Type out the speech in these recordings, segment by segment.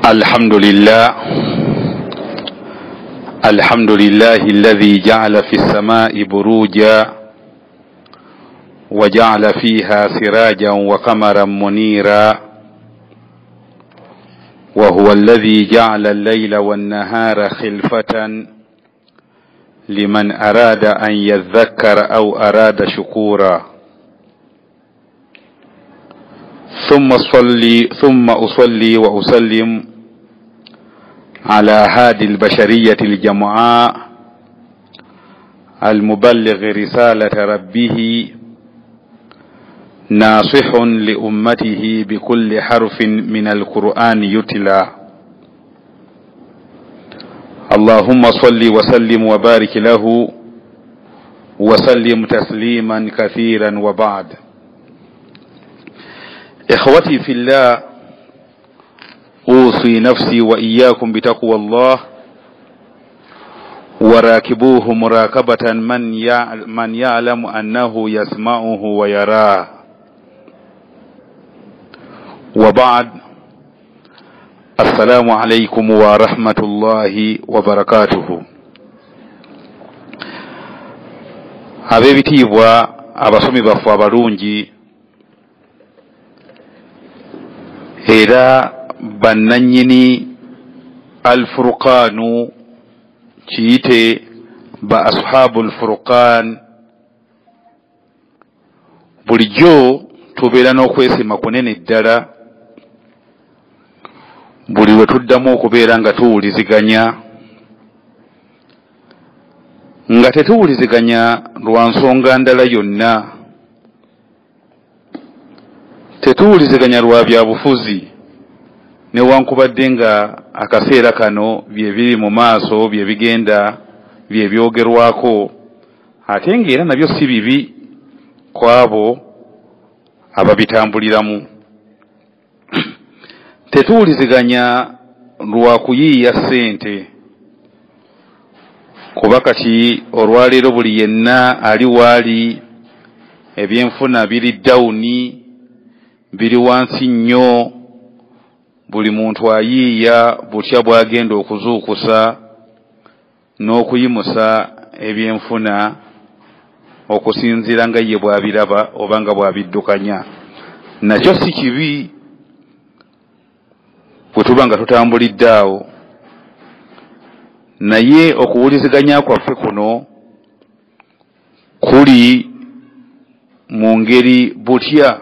الحمد لله الذي جعل في السماء بروجا وجعل فيها سراجا وقمرا منيرا وهو الذي جعل الليل والنهار خلفة لمن أراد أن يذكر أو أراد شكورا ثم أصلي وأسلم على هادي البشرية الجمعاء المبلغ رسالة ربه ناصح لأمته بكل حرف من القرآن يتلى اللهم صل وسلم وبارك له وسلم تسليما كثيرا وبعد. إخوتي في الله، أوصي نفسي وإياكم بتقوى الله وراكبوه مراقبة من يعلم أنه يسمعه ويراه. وبعد، السلام عليكم ورحمة الله وبركاته. abebitiibwa abasomi baffe abalungi era bannanyini alfurqaanu kiyite ba ashabu alfurqaan, bulijjo tubeera n'okwesima kunene ddala buli lwe tuddamu okubeera nga tuwuliziganya, nga tetuwuliziganya lwa nsonga ndala yonna. Tetuwuliziganya lwa byabufuzi newankubadde nga akaseera kano bye biri mu maaso bye bigenda bye byogerwako, ate ng'era nabyo si bibi ku abo ababitambuliramu. Tetuwuliziganya lwa kuyiiya ssente, kuba kati olwaleero buli yenna ali waali ebyenfuna biri dawuni, biri wansi nnyo, buli muntu ayiiya butya bwagenda okuzuukusa n'okuyimusa ebyenfuna okusinziira nga ye bw'abiraba oba nga bw'abiddukanya. Nakyo si kibi bwe tuba nga tutambulidde awo, naye okuwuliziganya kwaffe kuno kuli mu ngeri butya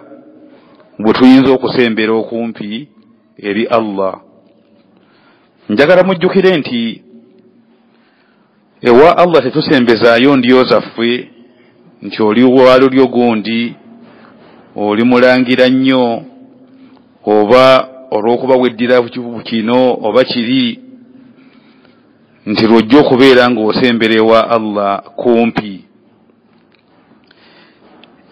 bwe tuyinza okusembera okumpi eri Allah. Njagala mujjukire nti ewa Allah tetusembezaayo ndiyo zaffe nti oli walulyo gundi, oli mulangira nnyo, oba olw'okuba weddira kino oba kiri, nti lwojja okubeera ng'osembera ewa Allah kumpi.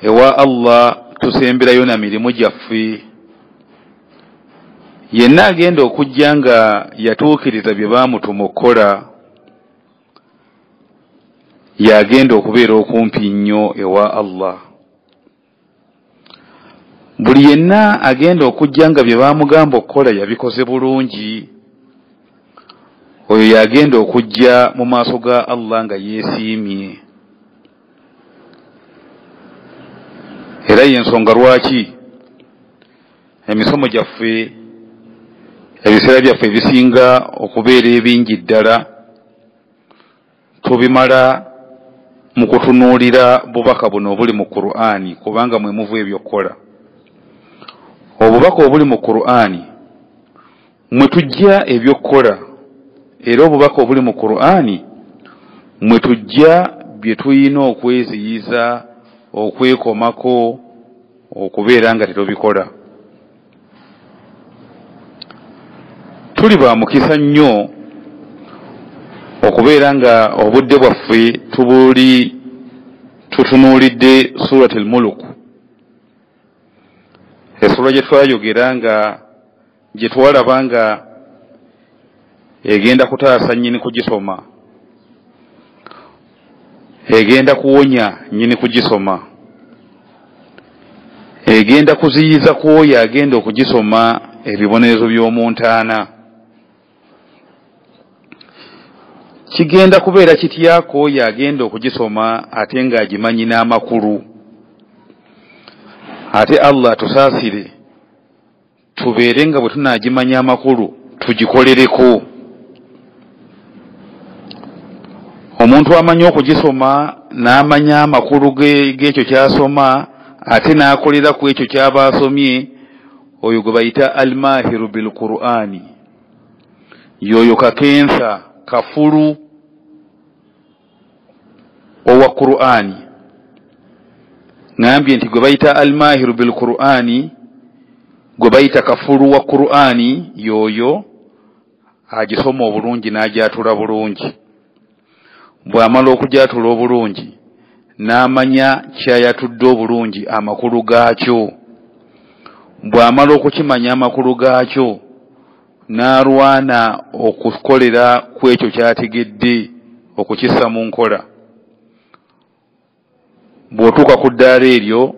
Ewa Allah tusemberayo na mirimu gyaffe. Yenna agenda okujja nga yatuukiriza bye baamutuma okukola, yagenda okubeera okumpi nnyo ewa Allah. Buli yenna agenda okujja nga bye baamugamba okukola yabikoze bulungi, oyo yagenda okujja mu maaso ga Allah nga yeesiimye. Era y'ensonga lwaki emisomo gyaffe, ebiseera byaffe ebisinga okubeera ebingi ddala tubimala mu kutunuulira bubaka buno obuli mu Qur'ani, kubanga mwe muvu ebyokkola. Obubaka obuli mu Qur'ani mwe tujja ebyokkola, era obubaka obuli mu Qur'ani mwe tujja bye tuyina okweziyiza, okwekomako, okubeera nga tetubikola. Tuli ba mukisa nnyo okubeera nga obudde bwaffe tubuli tutunuulidde Surat al-Muluk, essula gye twayogera nga gye twalaba nga egenda kutaasa nnyini kugisoma, egenda kuwonya nnyini kugisoma, egenda kuziyiza ku oyo agenda okugisoma ebibonerezo by'omuntaana. kigenda kubeera kityako yagenda okugisoma ate ng'agimanyi n'amakulu. Ate Allah tusaasire tubeere nga bwe tunaagimanya amakulu tugikolereko. Omuntu amanyi okugisoma n'amanya amakulu g'ekyo ky'asoma ate n'akolera ku ekyo ky'aba asomye, oyo gwe bayita almahiru bil Qur'ani. Yoyo kakensa kafulu owa Qur'ani. Ngambye nti gwe bayita almahiru bil Qur'ani, gwe bayita kafulu wa Qur'ani, yoyo agisoma obulungi n'agyatula bulungi. Bw'amala okugyatula obulungi n'amanya kyayatudde obulungi amakulu gaakyo. Bw'amala okukimanya amakulu gaakyo n'alwana okukolera ku ekyo kyategedde okukissa mu nkola. Bw'otuuka ku ddaala eryo,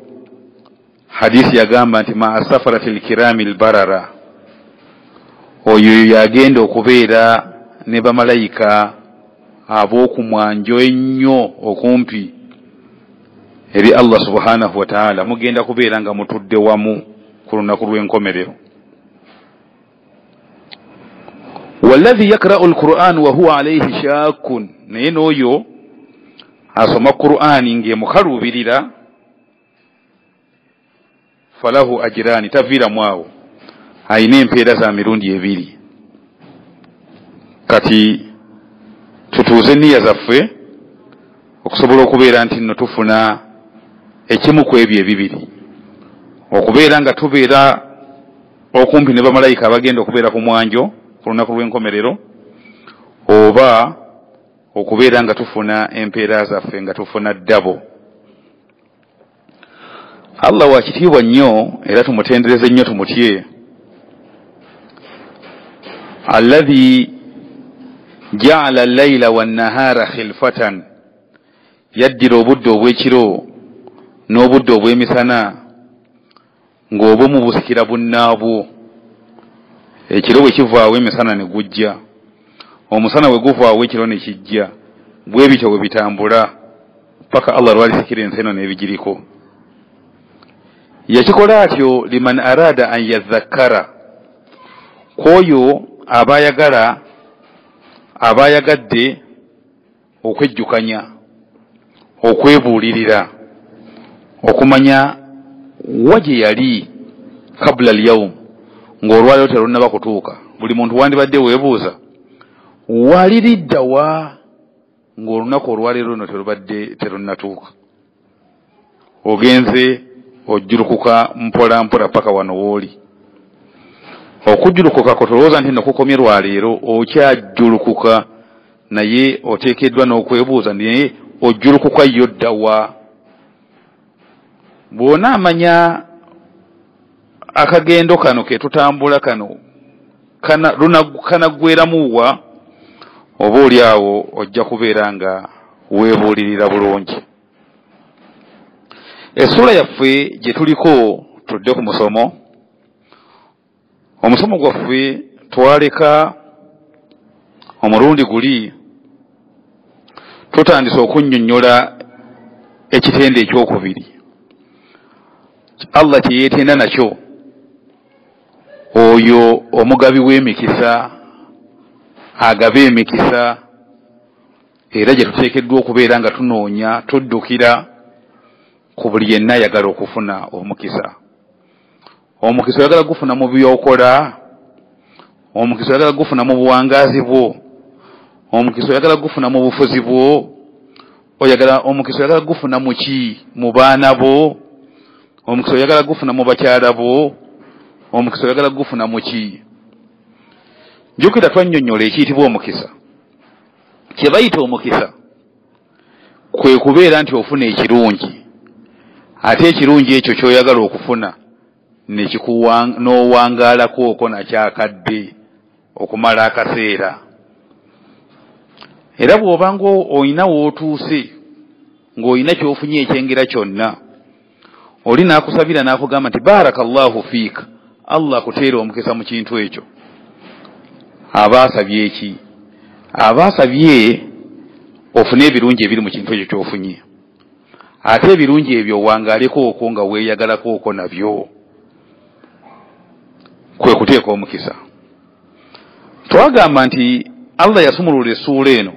hadisi yagamba nti ma asafaratil kiramil barara, oyo yagenda okubeera ne bamalayika ab'oku mwanjo ennyo okumpi eri Allah subhanahu wa ta'ala. Mugenda kubeera nga mutudde wamu ku lunaku lw'enkomerero. Walladhi yakra'u al-Qur'an wa huwa alayhi shakkun, naye n'oyo asoma Qur'ani ng'emukaluubirira, falahu ajirani, taviiramu awo, ayina empeera za mirundi ebiri. Kati tutuuze nniya zaffe okusobola okubeera nti nno tufuna ekimu ku ebyo ebibiri, okubeera nga tubeera okumpi ne bamalayika abagenda okubeera ku mwanjo ku lunaku lw'enkomerero, oba okubeera nga tufuna empeera zaffe nga tufuna ddabo. Allah wa kitiibwa nnyo era tumutendereze nnyo tumutye. Alladhi ja'ala al-layla wan-nahara khilfatan, yaddira obudde obw'ekiro n'obudde obw'emisana ng'obumu busikira bunnaabwo. Ekiro bwe kivaawo emisana ne gujja, omusana bwe guvaawo ekiro ne kijja, bwe bityo bwe bitambula paka Allah lwalisikira ensi eno n'ebigiriko. Yakikola atyo liman arada an yadhakkara, kwoyo abayagadde okwejjukanya, okwebuulirira, okumanya waje yali kabla al-yawm, ng'olwaliro terunnaba kutuuka. Buli muntu wandibadde weebuuza waliriddawa ng'olunaku olwaliro luno terunnatuuka. Ogenze ojjulukuka mpola mpola paka wano wooli. Okujjulukuka ko tolowooza nti nno kukomye lwaleero, okyajjulukuka naye oteekeddwa n'okwebuuza naye ojjulukuka yo ddawa. Bw'ona amanya akagendo kano ke tutambula kano kanaggweramu wa, oba oli awo ojja kubeera nga weebuulirira bulungi. Essula yaffe gye tuliko tudde ku musomo. Omusomo gwaffe twaleka omulundi guli tutandise okunnyonnyola ekitende ekyokubiri Allah kye yeetenda nakyo, oyo omugabi w'emikisa agaba emikisa, era gye tuteekeddwa okubeera nga tunoonya tuddukira ku buli yenna ayagala okufuna omukisa. Omukisa oyagala gufuna mu byokola, omukisa oyagala gufuna mu buwangaazi bwo, omukisa oyagala gufuna mu bufuzi bwo, omukisa oyagala gufuna mu ki? Mu baana bo. Omukisa oyagala gufuna mu bakyala bo, omukisa oyagala gufuna mu ki? Jjukira twannyonnyola ekiyitibwa omukisa. Kye bayita omukisa kwe kubeera nti ofuna ekirungi, ate ekirungi ekyo ky'oyagala okufuna n'owangaalako okwo nakyakadde okumala akaseera. Era bw'obanga olina w'otuuse ng'olina ky'ofunye ekyengera kyonna, oli n'akusabira n'akugamba nti barakallahu fiika, Allah akuteera omukisa mu kintu ekyo, aba asabye eki? abasabye ofune ebirungi ebiri mu kintu ekyo kyofunye ate ebirungi ebyo wangaaleko okwo nga weeyagalako okwo nabyo kwe kuteeka omukisa. Twagamba nti Allah yasumulula essuula eno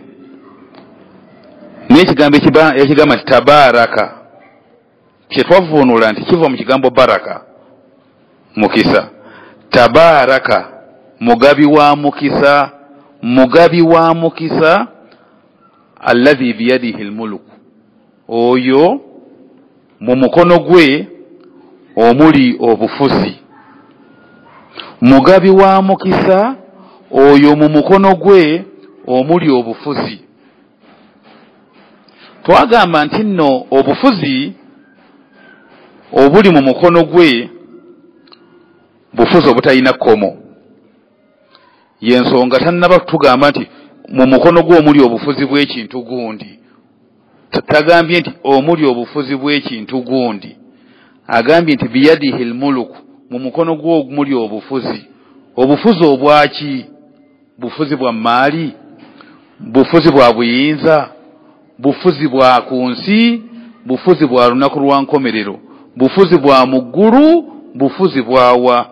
n'ekigambo ekigamba nti tabaaraka kye twavuunula nti kiva mu kigambo baraka mukisa. Tabaaraka mugabi wa mukisa, mugabi wa mukisa alladhi biyadihi almulku, oyo mu mukono gwe omuli obufuzi. Mugabi wa mukisa oyo mu mukono gwe omuli obufuzi. Twagamba nti nno obufuzi obuli mu mukono gwe bufuzi obutalina kkomo. Yensonga tannaba tugamba nti mu mukono gwe omuli obufuzi bw'ekintu gundi. Tagambye nti omuli obufuzi bw'ekintu gundi. Agambye nti biyadihi almuluku, mu mukono gwe omuli obufuzi. Obufuzi obwaki? Bufuzi bwa maali, bufuzi bwa buyinza, bufuzi bwa kunsi, bufuzi bwa lunaku lwa nkomerero, bufuzi bwa muggulu, bufuzi bwawa.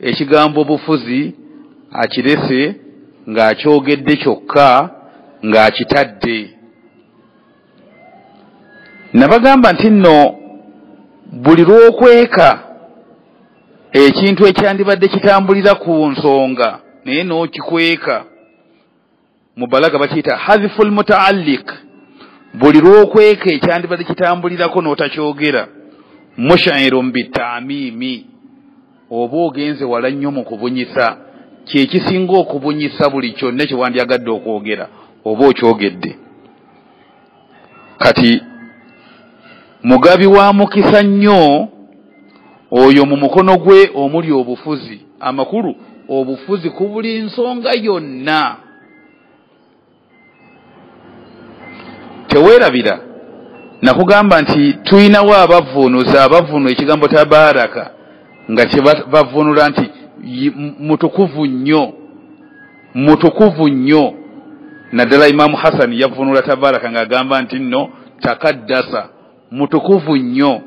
Ekigambo bufuzi akirese ng'akyogedde kyokka ng'akitadde. Nabagamba nti nno buli lw'okweka ekintu ekyandibadde kitambulira ku nsonga naye n'okikweka, mu balaga bakiyita hadhful mutaalliq. Buli lw'okweka ekyandibadde kitambulirako n'otakyogera, musha'irun bitamimi, oba ogenze wala nnyo mu kubunyisa, kyekisinga okubunyisa buli kyonna kye wandyagadde okwogera oba okyogedde. Kati mugabi wa mukisa nnyo oyo mu mukono gwe omuli obufuzi. Amakulu obufuzi ku buli nsonga yonna. Teweerabira nakugamba nti tuyinawo abavuunuza abavuunula ekigambo tabaaraka nga kye bavuunula nti mutukuvu nnyo, mutukuvu nnyo. Naddala Imaamu Hasani yavuunula tabaaraka ng'agamba nti nno takaddasa, mutukuvu nnyo.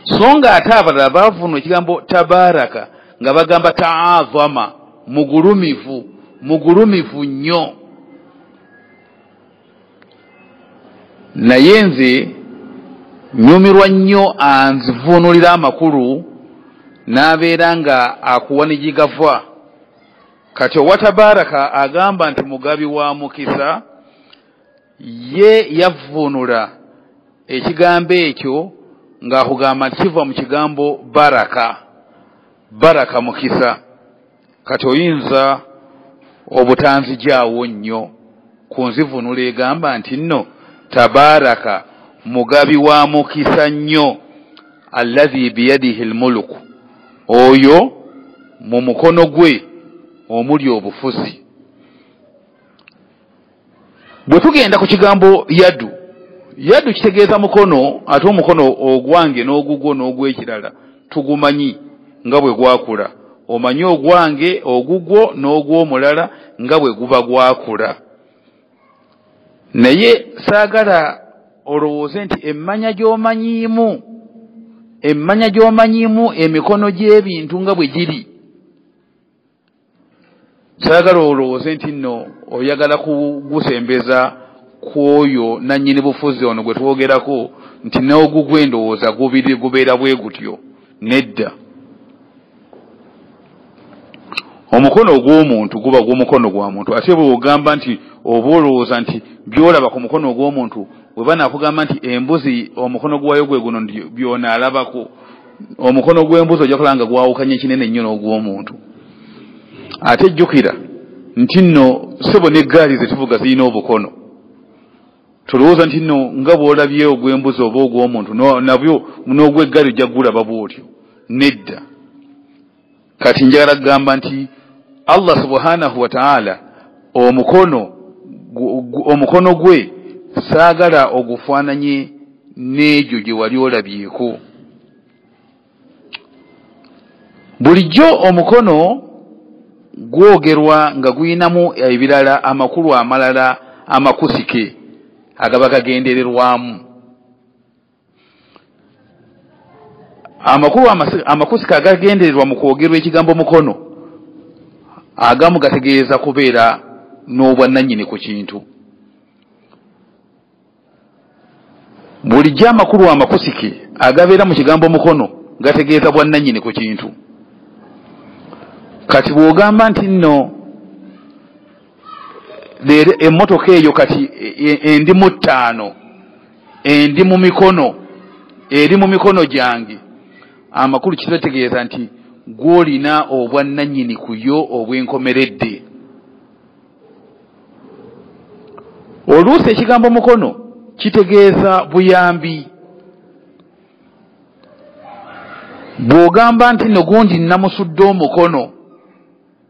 So nga ate abalala bavuunula ekigambo tabaaraka nga bagamba taazama, mugulumivu, mugulumivu nnyo. Naye nze nyumirwa nnyo anzivuunulira amakulu n'abeera nga akuwa ne gigava. Kati owa tabaaraka agamba nti mugabi wa mukisa, ye yavuunula ekigambo ekyo ng'akugamba nti kiva mu kigambo baraka, baraka mukisa. Kati oyinza obutanzijaawo nnyo ku nzivuunula egamba nti nno tabaaraka mugabi wa mukisa nnyo alladhi biyadihi almuluku, oyo mu mukono gwe omuli obufuzi. Bwe tugenda ku kigambo yadu, yadu kitegeeza mukono, ate omukono ogwange n'ogugwo n'ogw'ekirala tugumanyi nga bwe gwakula. Omanyi ogwange ogugwo n'ogw'omulala nga bwe guba gwakula. Naye saagala olowooze nti emmanya gy'omanyiimu emikono gy'ebintu nga bwe giri. Saagala olowooze nti nno oyagala kugusembeza kwoyo nannyini bufuzi ono gwe twogerako nti n'ogugwe ndowooza gubeera bwe gutyo. Nedda. Omukono ogw'omuntu guba gw'omukono gwa muntu. Ate bwe ogamba nti oba olowooza nti byolaba ku mukono ogw'omuntu, bwe banaakugamba nti embuzi omukono gwayo gwe guno byonaalabako, omukono gw'embuzi ojja kulaba nga gwawukanye kinene nnyo n'ogw'omuntu. Ate jjukira nti nno ssebo n'eggaali ze tuvuga zirina obukono. Tulowooza nti nno nga bw'olabye ogw'embuzi oba ogw'omuntu nabyo n'ogw'eggaali ojja gulaba bw'otyo. Nedda. Kati njagala kugamba nti Allah subhanahu wa ta'ala omukono gwe saagala ogufaananye n'egyo gye wali olabyeko. Bulijjo omukono gwogerwa nga guyinamu ebirala amakulu amalala amakusike agaba gagendererwamu. Amakulu amakusike agagendererwa mu kwogerwa ekigambo mukono agamu gategeeza kubeera n'obwannannyini ku kintu. Bulijjo amakulu amakusike agabeera mu kigambo mukono gategeeza bwannannyini ku kintu. Kati bw'ogamba nti nno emmotoka eyo kati endi mu ttaano, endi mu mikono, eri mu mikono gyange, amakulu kitegeeza nti gw'olina obwannannyini ku yo obwenkomeredde. Oluusi ekigambo mukono kitegeeza buyambi. Bw'ogamba nti nno gundi namusudde omukono,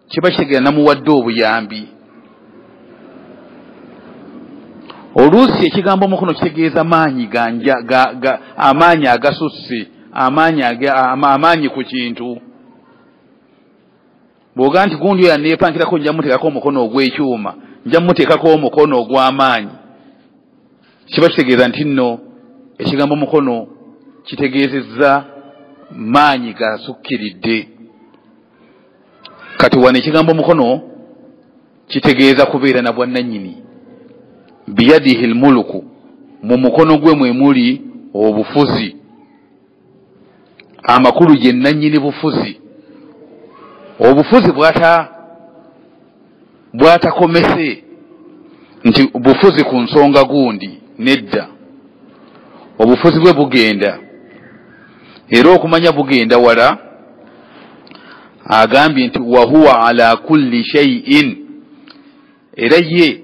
kiba kitegeeza namuwadde obuyambi. Oluusi ekigambo mukono kitegeeza maanyi amaanyi agasusse, amaanyi ku kintu. Bw'ogamba nti gundi oyo aneepankirako nja muteekako omukono ogw'ekyuma, nja muteekako omukono ogw'amaanyi, kiba kitegeeza nti nno ekigambo mukono kitegeezezza maanyi gasukkiridde. Kati wano ekigambo mukono kitegeeza kubeera na bwannannyini. Biyadihi almuluku, mu mukono gwe mwe muli obufuzi. Amakulu ye nnannyini bufuzi. Obufuzi bwatakomese nti bufuzi ku nsonga gundi, nedda. Obufuzi bwe bugenda, era okumanya bugenda wala. Agambye nti wahuwa ala kulli shay'in, era ye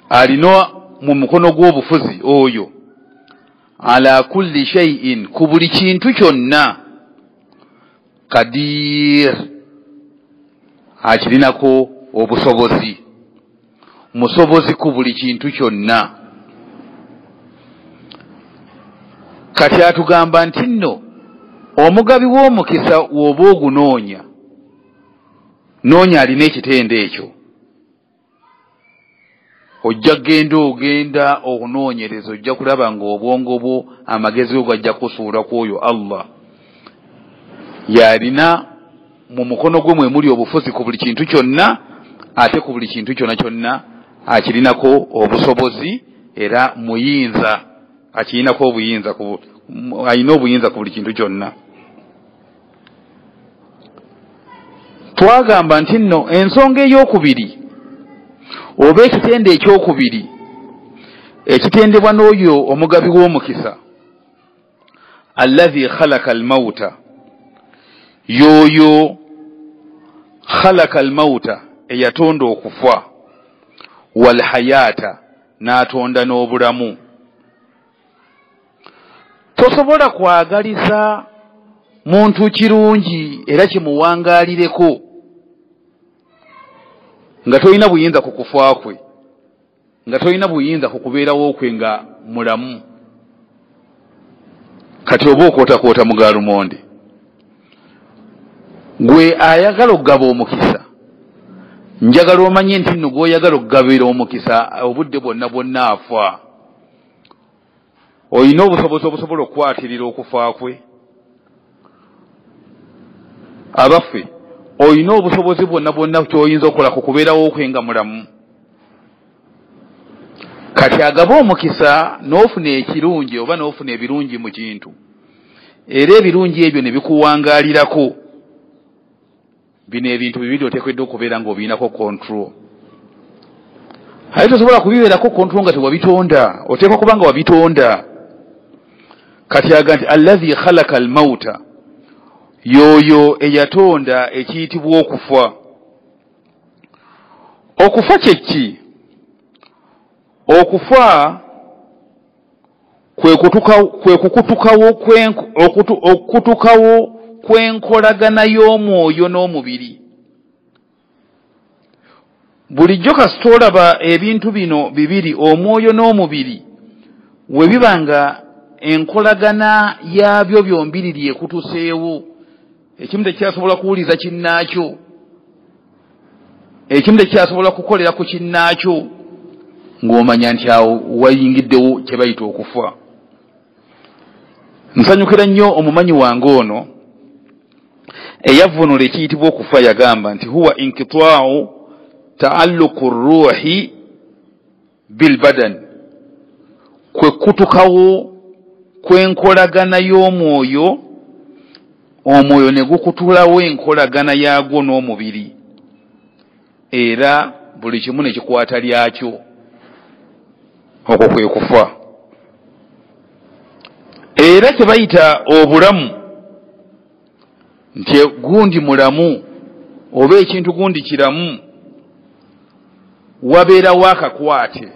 alina mu mukono gw'obufuzi oyo ala kulli shay'in, ku buli kintu kyonna, kadir, akirinako obusobozi, musobozi ku buli kintu kyonna. Kati atugamba nti nno omugabi w'omukisa w'oba ogunoonya, noonya alina ekitende ekyo. Ojja ogenda okunoonyereza, ojja kulaba ng'obwongo bwo amagezi go gajja kusuula ku oyo Allah yalina mu mukono gwe mwe muli obufuzi ku buli kintu kyonna, ate ku buli kintu kyonna kyonna akirinako obusobozi, era muyinza, akirinako obuyinza, alina obuyinza ku buli kintu kyonna. Twagamba nti nno ensonga ey'okubiri oba ekitende ekyokubiri ekitendebwa n'oyo omugabi w'omukisa, alladhi khalaqa almauta, yoyo khalaqa almauta eyatonda okufa, wal hayata n'atonda n'obulamu. Tosobola kwagaliza muntu kirungi era kimuwangaalireko nga tolina buyinza ku kufa kwe, nga tolina buyinza ku kubeerawo kwe nga mulamu. Kati oba okootakoota mu gaalumonde, gwe ayagala okugaba omukisa, njagala omanye nti nno gw'oyagala okugabira omukisa obudde bwonna bwonna afa, olina obusobozi obusobola okukwatirira okufa kwe. Abaffe olina obusobozi bwonna bwonna kyoyinza okukola ku kubeerawo kwe nga mulamu. Kati agaba omukisa n'ofuna ekirungi oba n'ofuna ebirungi mu kintu, era ebirungi ebyo ne bikuwangaalirako, bino ebintu bibiri oteekeddwa okubeera ng'obirinako control. Aye tosobola kubibeerako control nga tewabitonda, oteekwa kuba nga wabitonda. Kati aga nti alladhi khalaqa almauta, yoyo eyatonda ekiyitibwa okufa. Okufa kye ki? Okufa okukutukawo kw'enkolagana y'omwoyo n'omubiri. Bulijjo kasita olaba ebintu bino bibiri, omwoyo n'omubiri, we biba nga enkolagana yabyo byombiriri ekutuseewo, ekimu tekyasobola kuwuliza kinnaakyo, ekimu tekyasobola kukolera ku kinnaakyo, ng'omanya nti awo wayingiddewo kye bayita okufa. Nsanyukira nnyo omumanyi wange ono eyavunula ekiyitibwa okufa, yagamba nti huwa inkitaa'u taalluqu ruuhi bilbadan, kwe kutukawo kw'enkolagana y'omwoyo, omwoyo ne gukutulawo enkolagana yaagwo n'omubiri, era buli kimu ne kikwata lyakyo. Okwo kwe kufa. Era kye bayita obulamu, nti gundi mulamu oba ekintu gundi kiramu, wabeerawo akakwate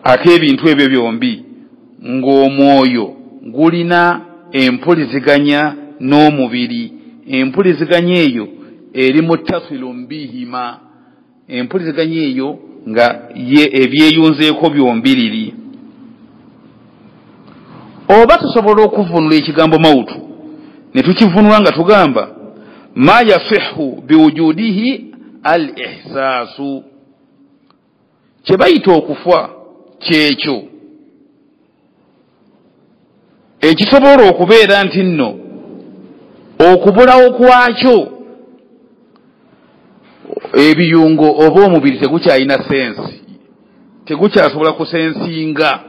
ak'ebintu ebyo byombi, ng'omwoyo gulina empuliziganya n'omubiri. Empuliziganya eyo eri muttasilun bihima, empuliziganya eyo nga ebyeyunzeeko byombiriri. Oba tusobola okuvunula ekigambo mautu ne tukivunula nga tugamba ma yasihu biwujudihi al ihsaasu, kye bayita okufa kyekyo ekisobola okubeera nti nno okubulawo kwakyo ebiyungo oba omubiri tegukyalina sensi, tegukyasobola kusensinga,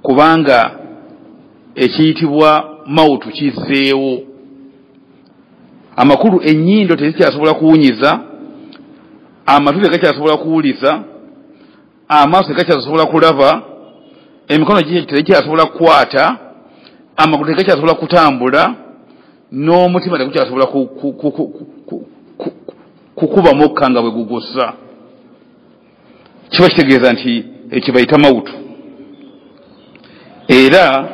kubanga ekiyitibwa mautu kizzeewo. Amakulu, ennyindo tezikyasobola kuwunyiza, amatu tegakyasobola kuwuliza, amaaso tegakyasobola kulaba, emikono tegakyasobola kukwata, amagulu tegakyasobola kutambula, n'omutima tegukyasobola kukuba mukka nga bwe gugussa. Kiba kitegeeza nti ekyo bayita mautu. Era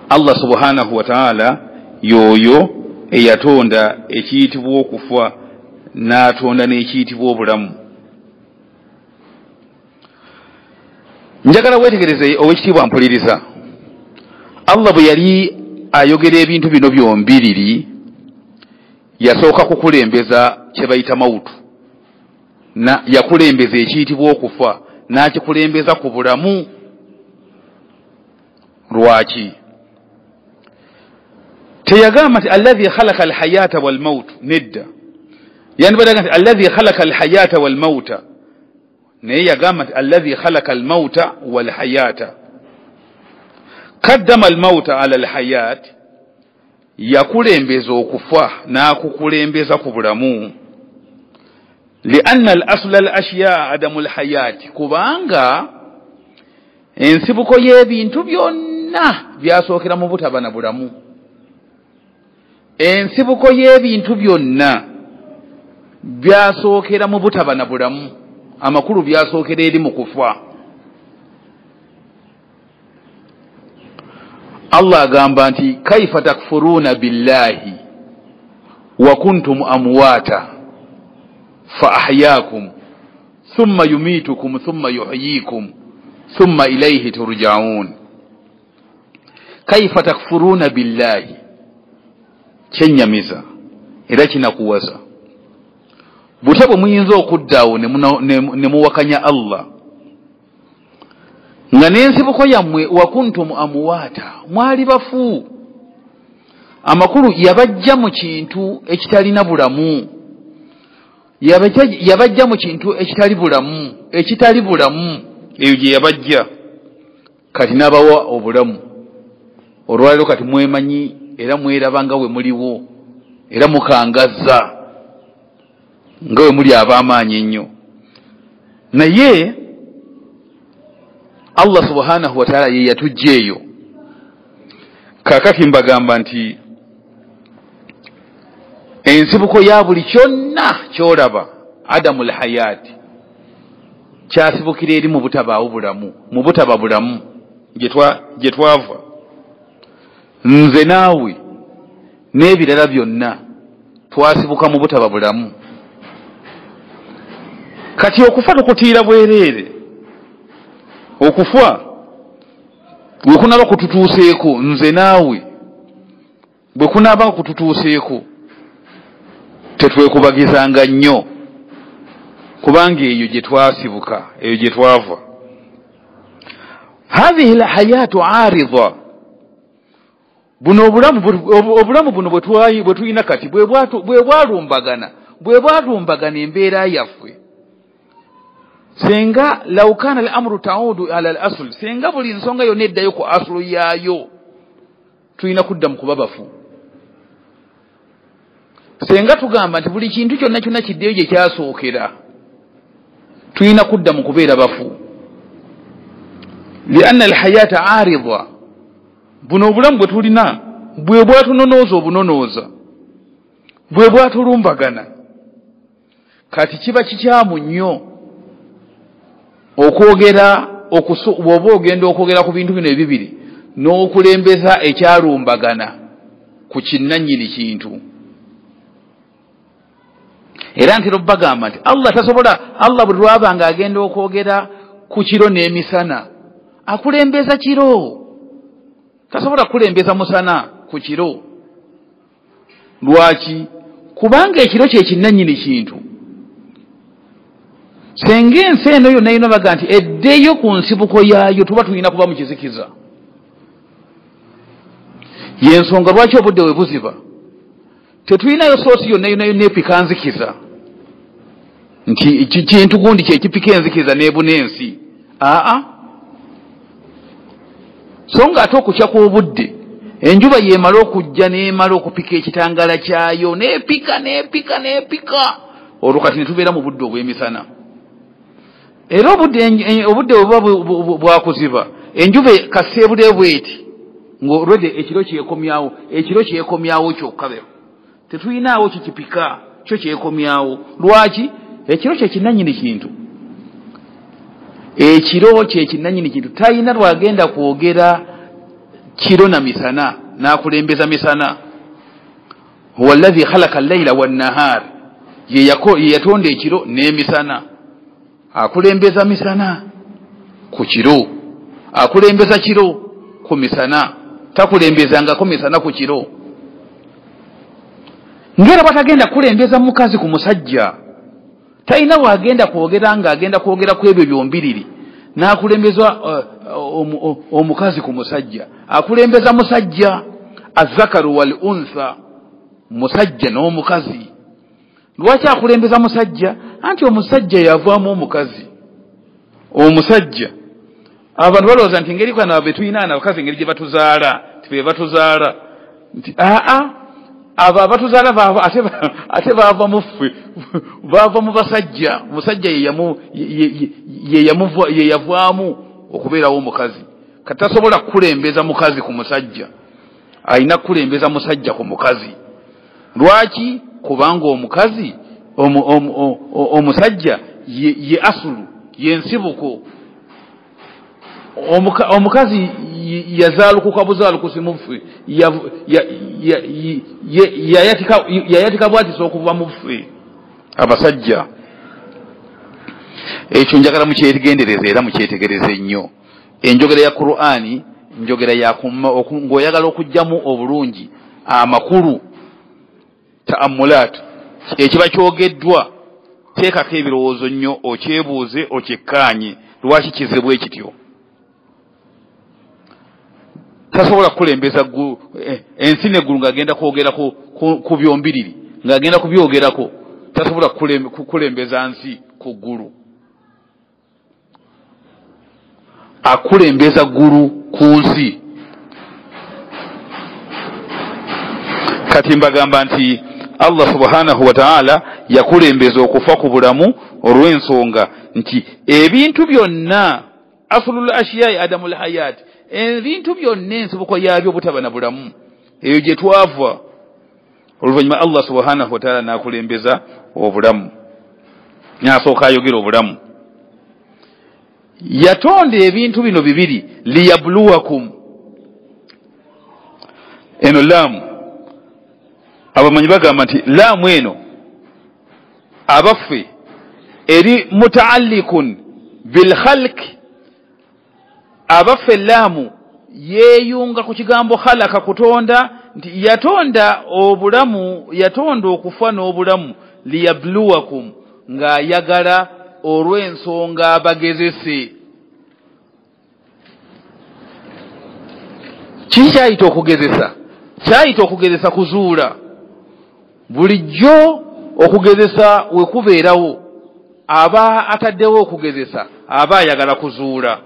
Allah subhanahu wa ta'ala yoyo eyatonda ekiyitibwa okufa, n'atonda n'ekiyitibwa obulamu. Njagala weetegereze ow'ekitiibwa mpuliriza. Allah bwe yali ayogera ebintu bino byombiriri, yasooka kukulembeza kye bayita mautu, yakulembeza ekiyitibwa okufa, n'akikulembeza ku bulamu. Lwaki? Teyagamba nti alladhi khalaqa alhayata walmaut, nedda. Yani badaga nti alladhi khalaqa alhayata walmauta, naye yagamba nti alladhi khalaqa almauta walhayata. Kaddama almauta ala alhayat, yakulembeza okufa n'akukulembeza ku bulamu. Lianna al-asla al-ashya adamu al-hayati, kubanga ensibuko y'ebintu byonna byasookera mu butaba na bulamu. Ensibuko y'ebintu byonna byasookera mu butaba na bulamu, amakulu byasookera eri mu kufa. Allah agamba nti kaifa takfuruna billahi wa kuntum amwata fa ahyaakum thumma yumitukum thumma yuhyikum thumma ilayhi turja'un. Kaifa takfuruna billahi, kyenyamiza era kinakuwaza. Butya bwe muyinza okuddaawo ne muwakanya Allah nga n'ensibuko yammwe wa kuntum amwata, mwali bafu. Amakulu yabajja mu kintu ekitalina bulamu, yabajja mu kintu ekitali bulamu, eyo gye yabajja. Kati n'abawa obulamu. Olwaleero kati mwemanyi era mweraba nga we muliwo, era mukangazza nga we muli ab'amaanyi ennyo. Naye Allah subhanahu wa ta'ala ye yatujja eyo. Kaakati mbagamba nti ensibuko ya buli kyonna kyolaba, adamul hayati, kyasibukira eri mu butabaawo bulamu, mu butaba bulamu gye twava. Nze naawe n'ebirala byonna twasibuka mu butaba bulamu. Kati okufa tukutiira bwereere. Okufa wekunaba kututuuseeko nze naawe bwe kunaaba kututuuseeko tetwekubagizanga nnyo kubanga eyo gye twasibuka eyo gye twava. Hadhihi alhayatu aridha, buno obulamu buno bwe tulina kati bwe bwalumbagana embeera yaffe. Senga law kana al-amru ta'udu ala al-asl, senga buli nsonga yonna eddayo ku aslu yaayo tulina kudda mu kuba bafu. Senga tugamba nti buli kintu kyonna kyonna kiddeyo gye kyasookera tulina kudda mu kubeera bafu. Lianna alhayata aridha, buno obulamu bwe tulina bwe bwatunonooza obunonooza, bwe bwatulumbagana. Kati kiba kikyamu nnyo okwogera bw'oba ogenda okwogera ku bintu bino ebibiri n'okulembeza ekyalumbagana ku kinnannyini kintu. Era ntera bagamba nti Allah bwe lwaba ng'agenda okwogera ku kiro n'emisana akulembeza kiro, tasobola kukulembeza musana ku kiro. Lwaki? Kubanga ekiro kye kinnannyini kintu. Senga ensi eno yonna yonna baga nti eddeyo ku nsibuko yaayo tuba tulina kuba mu kizikiza. Y'ensonga lwaki obudde we buziba tetulinayo soosi yonna yonna yonna epika nzikiza nti kintu gundi kyekipika enzikiza n'ebuna ensi. So nga ate okukya kw'obudde enjuba yeemala okujja n'emala okupika ekitangaala kyayo n'epika olwo kati ne tubeera mu budde obw'emisana. Era obudde bwe buba bwakuziba enjuba kaseebule bweti ng'olwedde ekiro kyekomyawo kyokka be tetuyinaawo kikipika kyo kyekomyawo. Lwaki? Ekiro kye kinnannyini kintu. Ekiro kye kinnannyini kintu. Talina lwagenda kwogera kiro na misana n'akulembeza misana. Huwa alladhi khalaqa al-layla wan-nahar, ye yatonda ekiro n'emisana. Akulembeza misana ku kiro, akulembeza kiro ku misana, takulembezangako misana ku kiro. Ngera batagenda kulembeza mukazi ku musajja, talina wagenda kwogera ng'agenda kwogera ku ebyo byombiriri n'akulembeza omukazi ku musajja. Akulembeza musajja azzakaru wal untha, musajja n'omukazi. Lwaki akulembeza musajja? Anti omusajja yavaamu omukazi. Omusajja abantu balowooza nti engeri kana be tuyina abakazi engeri gye batuzaala tibe batuzaala nti abo abatuzaala ate baava mu ffe, baava mu basajja. Musajja ye yavaamu okubeerawo omukazi. Kati tasobola kukulembeza mukazi ku musajja, alina kukulembeza musajja ku mukazi. Lwaki? Kubanga omukazi omusajja ye asulu, ye nsibuko. Omukazi yazaalukuka buzaalukusi mu ffe, yayatika bwatisa okuva mu ffe abasajja. Ekyo njagala mukyegendereze era mukyetegereze nnyo. Enjogera ya Qur'ani njogera ya ng'oyagala okugjamu obulungi amakulu ta'ammulat, ekiba kyogeddwa teekako ebirowoozo nnyo, okyebuuze okyekkaanye lwaki kizibu ekityo. Tasobola kukulembeza ensi n'eggulu ng'agenda kwogera ku byombiriri, ng'agenda kubyogerako. Tasobola kukulembeza nsi ku ggulu, akulembeza ggulu ku nsi. Kati mbagamba nti Allah subhanahu wa ta'ala yakulembeza okufa ku bulamu olw'ensonga nti ebintu byonna aslul ashiyai adamul hayat, ebintu byonna ensibuko yaabyo butaba na bulamu, eyo gye twava. Oluvannyuma Allah subhanahu wa ta'ala n'akulembeza obulamu, n'asooka ayogera obulamu. Yatonda ebintu bino bibiri liyabluwakum. Eno laamu abamanyi bagamba nti laamu eno abaffe eri mutaallikun bil khalq. Abaffe laamu yeeyunga ku kigambo khalaka kutonda nti yatonda obulamu yatonda okufa n'obulamu liyabluwakum ng'ayagala olw'ensonga abagezese. Kiki kyayita okugezesa? Kyayita okugezesa kuzuula. Bulijjo okugezesa we kubeerawo aba ataddewo okugezesa aba ayagala kuzuula.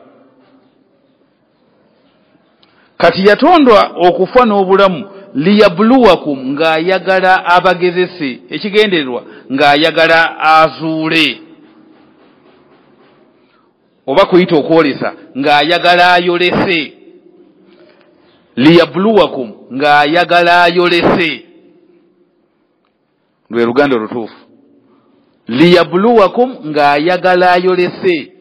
Kati yatondwa okufa n'obulamu liyabluwakum ng'ayagala abagezese, ekigendererwa ng'ayagala azuule, oba kuyita okwolesa ng'ayagala ayolese. Liyabluwakum ng'ayagala ayolese, lwe luganda olutuufu. Liyabluwakum ng'ayagala ayolese.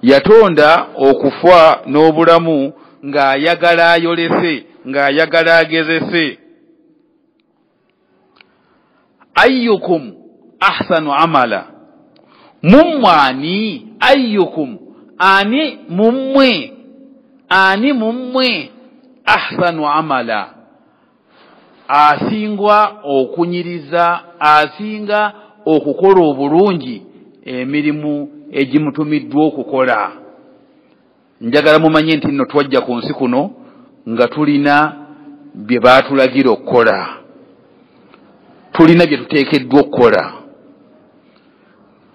Yatonda okufa n'obulamu ng'ayagala ayolese, ng'ayagala agezese. Ayyukum ahsanu amala, mummwani ayyukum ani mummwe ahsanu amala asingwa okunyiriza, asinga okukola obulungi emirimu egimutumiddwa okukola. Njagala mumanye nti nno twajja ku nsi kuno nga tulina bye baatulagira okukola, tulina bye tuteekeddwa okukola.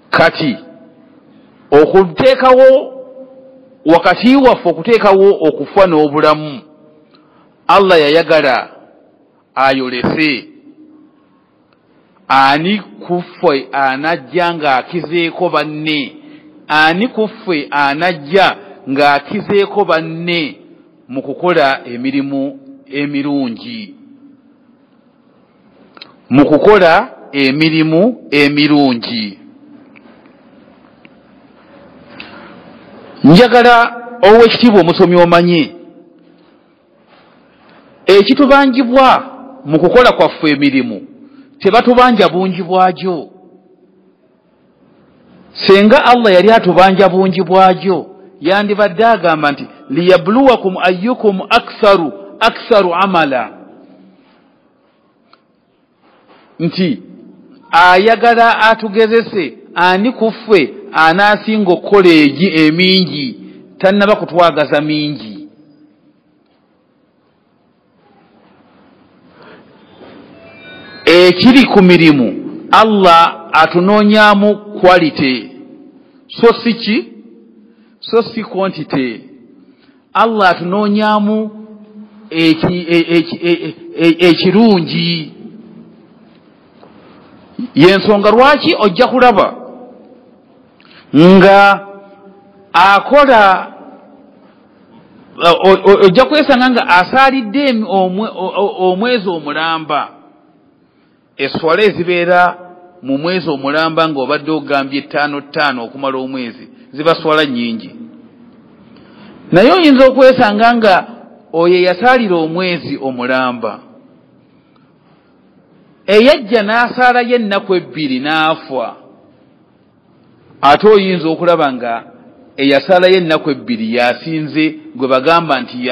Kati okuteekawo wakati waffe okuteekawo okufa n'obulamu, Allah yayagala ayolese. Ani kuffe anajja ng'akizeeko banne? Ani kuffe anajja ng'akizeeko banne mu kukola emirimu emirungi, mu kukola emirimu emirungi? Njagala ow'ekitiibwa omusomi omanye ekitubangibwa mu kukola kwaffe emirimu tebatubanja bungi bwagyo. Senga Allah yali atubanja bungi bwagyo yandibadde agamba nti liyabluwakum ayyukum aktharu amala, nti ayagala atugezese ani kuffe anaasinga okukola emingi, tannaba kutwagaza mingi. Ekiri ku mirimu Allah atunoonyaamu quality, so si quantity. Allah atunoonyaamu ekirungi. Yensonga lwaki ojja kulaba nga akola, ojja kwesanga nga asaalidde omwezi omulamba. Eswala ezibeera mu mwezi omulamba ng'obadde ogambye 5 okumala omwezi ziba swala nnyingi, naye oyinza okwesanga nga oyo yasaalira omwezi omulamba, eyajja n'asaalayo ennaku 2 n'afa. Ate oyinza okulaba nga eyasaalayo ennaku 2 yasinze, gwe bagamba nti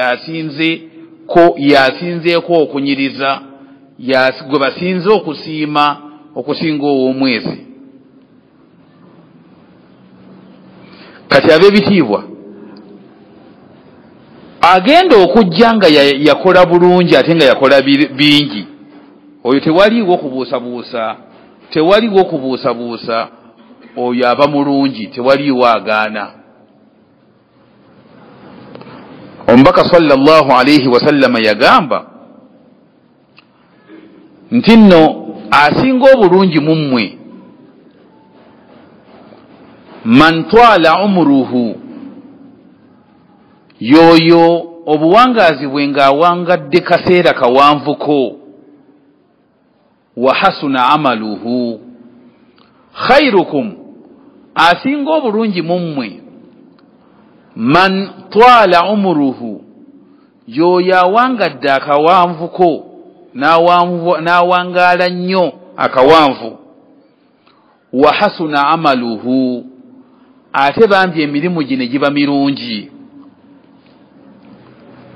yasinzeeko okunyiriza, gwe basinze okusiima okusinga ow'omwezi. Kati ab'ebitiibwa agenda okujja nga yakola bulungi ate nga yakola bingi, oyo tewaliiwo kubuusabuusa, oyo aba mulungi, tewaliiwo agaana. Omubaka sallallahu alayhi wasallama yagamba nti nno asinga obulungi mu mmwe man twala umuruhu, yoyo obuwangaazi bwe ng'awangadde kaseera kawanvuko, wa hasuna amaluhu. Khairukum, asinga obulungi mu mmwe man twala umuruhu, yoyo awangadde akawanvuko n'awangaala nnyo akawanvu, wa hasuna amaluhu, ate bambi emirimu gino giba mirungi.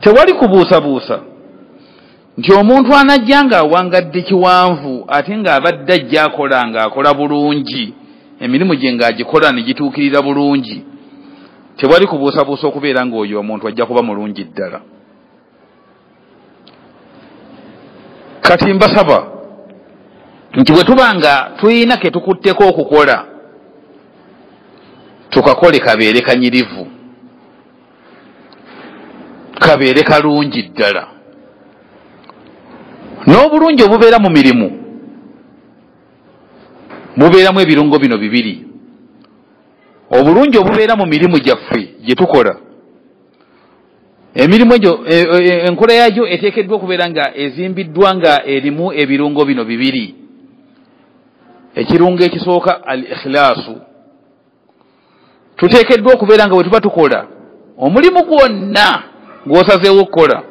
tewali kubuusabuusa nti omuntu anajja ng'awangadde kiwanvu ate ng'abadde ajja akola ng'akola bulungi emirimu gye ng'agikola ne gituukirira bulungi. Tewali kubuusabuusa okubeera ng'oyo omuntu ajja kuba mulungi ddala. Kati mbasaba nti bwe tuba nga tulina ke tukutteko okukola tukakole kabeere kanyirivu, kabeere kalungi ddala. N'obulungi obubeera mu mirimu bubeeramu ebirungo bino bibiri. Obulungi obubeera mu mirimu gyaffe gye tukola, emirimu egyo enkola yaagyo eteekeddwa okubeera nga ezimbiddwa nga erimu ebirungo bino bibiri. Ekirungo ekisooka al ikhlaasu, tuteekeddwa okubeera nga bwe tuba tukola omulimu gwonna gw'osazeewo okukola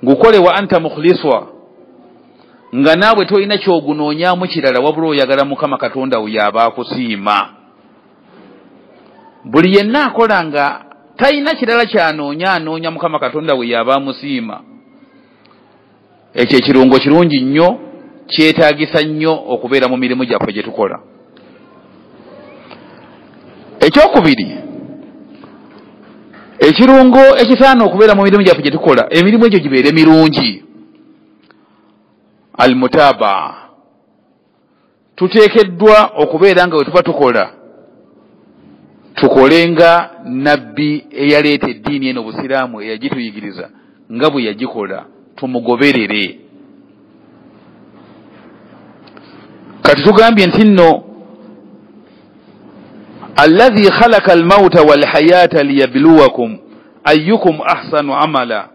ngukole wa anta mukhliswa, nga naawe tolina kyogunoonyaamu kirala wabula oyagala Mukama Katonda wo yaba akusiima. Buli yenna akola nga talina kirala kyanoonya Mukama Katonda we yaba amusiima, ekyo ekirungo kirungi nnyo, kyetaagisa nnyo okubeera mu mirimu gyaffe gye tukola. Ekyokubiri, ekirungo ekisaana okubeera mu mirimu gyaffe gye tukola, emirimu egyo gibeere mirungi, almutaaba. Tuteekeddwa okubeera nga we tuba tukola tukolenga nabbi eyaleeta eddiini eno Busiraamu eyagituyigiriza nga bwe yagikola, tumugoberere. Kati tugambye nti nno alladhi khalaqa almauta walhayata liyabluwakum ayyukum ahsanu amala,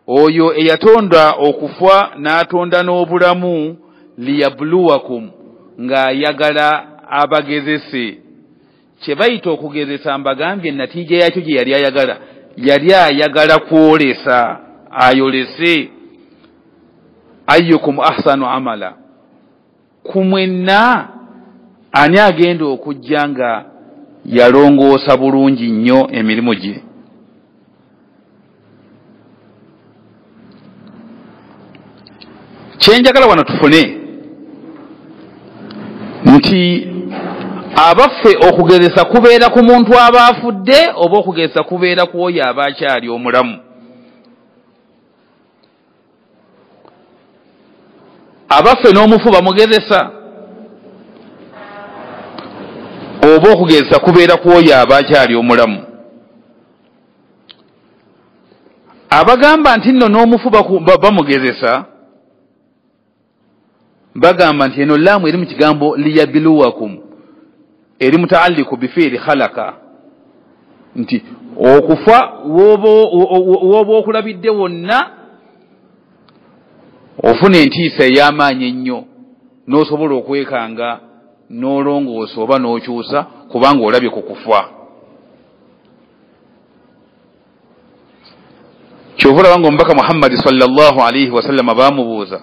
oyo eyatonda okufa n'atonda n'obulamu liyabluwakum ng'ayagala abagezese. Kye bayita okugezesa mbagambye natiija yakyo gye yali ayagala kwolesa ayolese. Ayyukum ahsanu amala, kumwenna ani agenda okujja nga yalongoosa bulungi nnyo emirimu gye. Kyenjagala wano tufune nti abaffe okugezesa kubeera ku muntu aba afudde oba okugezesa kubeera ku oyo aba akyali omulamu. Abaffe n'omufu bamugezesa oba okugezesa kubeera ku oyo aba akyali omulamu. Abagamba nti nno n'omufu bamugezesa bagamba nti eno laamu eri mu kigambo liyabluwakum, eri mutaalliku bifiiri khalaqa, nti okufa woba okulabidde wonna ofuna entiisa ey'amaanyi ennyo n'osobola okwekanga n'olongoosa oba n'okyusa kubanga olabye ku kufa. Kyova olaba nga omubaka Muhammadi sallallahu alayhi wasallam baamubuuza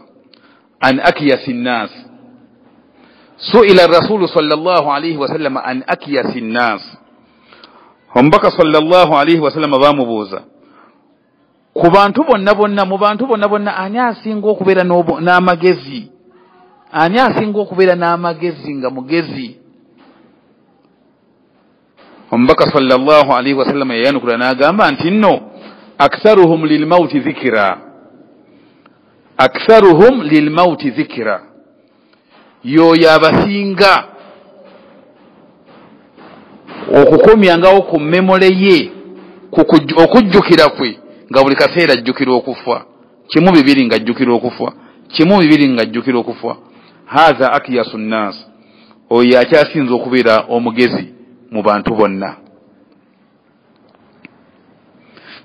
an akyasi nnaas, suila rasulu sallallahu alayhi wasallam an akyasi nnaas. Omubaka sallallahu alayhi wasallam baamubuuza ku bantu bonna bonna, mu bantu bonna bonna ani asinga okubeera n'amagezi, ani asinga okubeera n'amagezi nga mugezi? Omubaka sallallahu alayhi wasallam yayanukula n'agamba nti nno aktharuhum lilmauti dhikra, aktharuhum lilmauti dhikra, yoyo abasinga okukomyangawo ku memole ye, okujjukira kwe nga buli kaseera ajjukira okufa. Kimu bibiri nga ajjukira okufa, kimu bibiri nga ajjukira okufa. Haza akyasu nnaas, oyo akyasinza okubeera omugezi mu bantu bonna.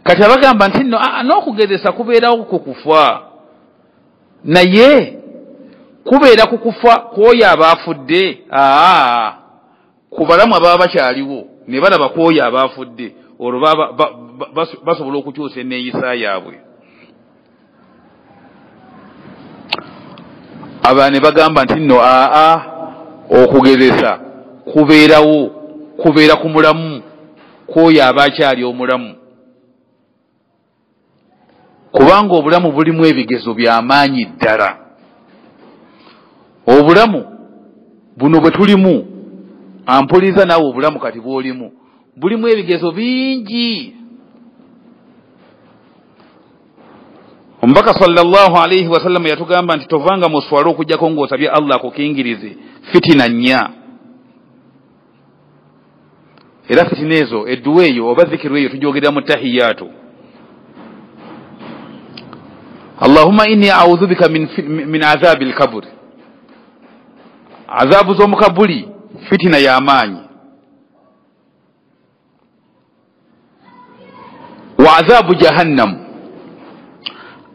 Kati abagamba nti nno n'okugezesa kubeerawo ku kufa, naye kubeera ku kufa kw'oyo aba afudde. Ku balamu ababa bakyaliwo ne balaba kw'oyo aba afudde, olwo basobola okukyusa enneeyisa yaabwe. Aba ne bagamba nti nno okugezesa kubeerawo, kubeera ku mulamu kw'oyo aba akyali omulamu. kubanga obulamu bulimu ebigezo by'amaanyi ddala. Obulamu buno bwe tulimu, ampuliza naawe obulamu kati bw'olimu bulimu ebigezo bingi. Omubaka sallallahu alayhi wa sallam yatugamba nti tovanga mu swala okujjako ng'osabye Allah akukingirize fitina nnya. Era fitina ezo edduwa eyo oba zikiru eyo tujogerera mu tahiyatu. Allahumma inni a'udhu bika min adhabil kaburi. Adhabu z'omukabuli fitina y'amaanyi. Wa adhabu jahannam.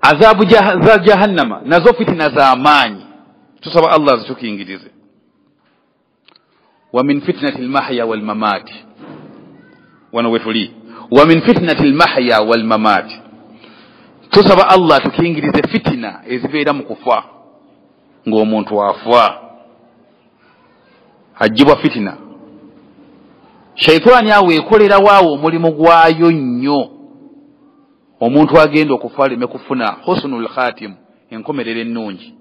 Adhabu za jahannama nazo fitina za amaanyi. Tusaba Allah zitukingirize. Wa min fitnati al-mahya wal mamati. Wano wetuli. Wa min fitnati al-mahya wal mamati. Tusaba Allah tukingirize fitina ezibeera mu kufa ng'omuntu afa. Ajibwa fitina. Shaitani aweekolera waawo omulimu gwayo nnyo. Omuntu agenda okufa aleme kufuna husnul khatim, enkomerero ennungi.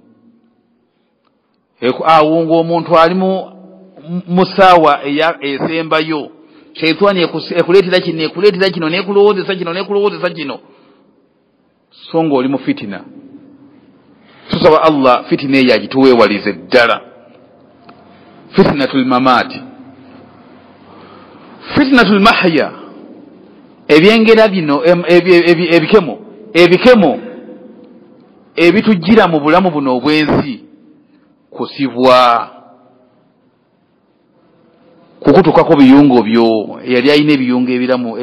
Awo ng'omuntu ali mu ssaawa esembayo, shaitani ekuleetera kino n'ekulowoozesa kino. So ng'oli mu fitina. Tusaba Allah fitina eyo agituweewalize ddala. Fitnatul mamati. Fitnatul mahya. Ebyengera bino ebikemo ebitujjira mu bulamu buno obwensi kusibwa, kukutukako biyungo byo. Yali ayina ebiyungo ebiramu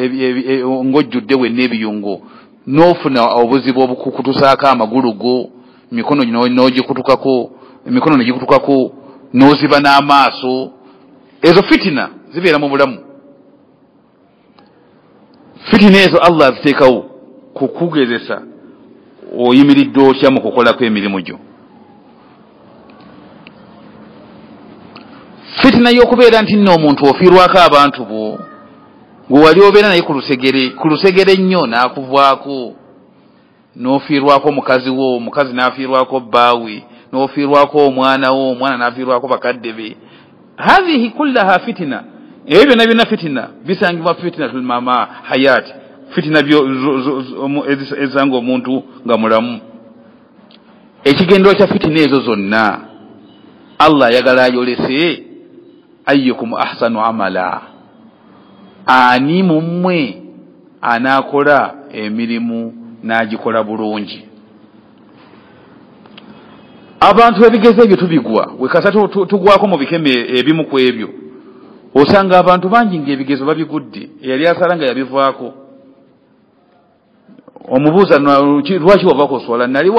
ng'ojjudde wenna ebiyungo n'ofuna obuzibu obukukutusaako amagulu go, emikono n'ogikutukako, emikono negikutukako, n'oziba n'amaaso. Ezo fitina zibeera mu bulamu. Fitina ezo Allah aziteekawo kukugezesa oyimiridde otya mu kukolako emirimu gyo. Fitina y'okubeera nti nno omuntu ofiirwako abantu bo, gwe wali obeera naye ku lusegere nnyo n'akuvaako, n'ofiirwako mukazi wo, omukazi n'afiirwako bbaawe, n'ofiirwako omwana wo, omwana n'afiirwako bakadde be. Hadhihi kullaha fitina. Ebyo byonna byonna fitina bisangibwa fitnatul mama hayati. Fitina ezisanga omuntu nga mulamu. Ekigendo kya fitina ezo zonna Allah ayagala ayolese ayyukum ahsanu amala. Ani mummwe anaakola emirimu n'agikola bulungi. Abantu ebigezo ebyo tubigwa wekasa tugwako mu bikeme ebimu ku ebyo. Osanga abantu bangi ng'ebigezo babigudde, eyali asala nga yabivaako. Omubuuza lwaki wavaako oswala? Nali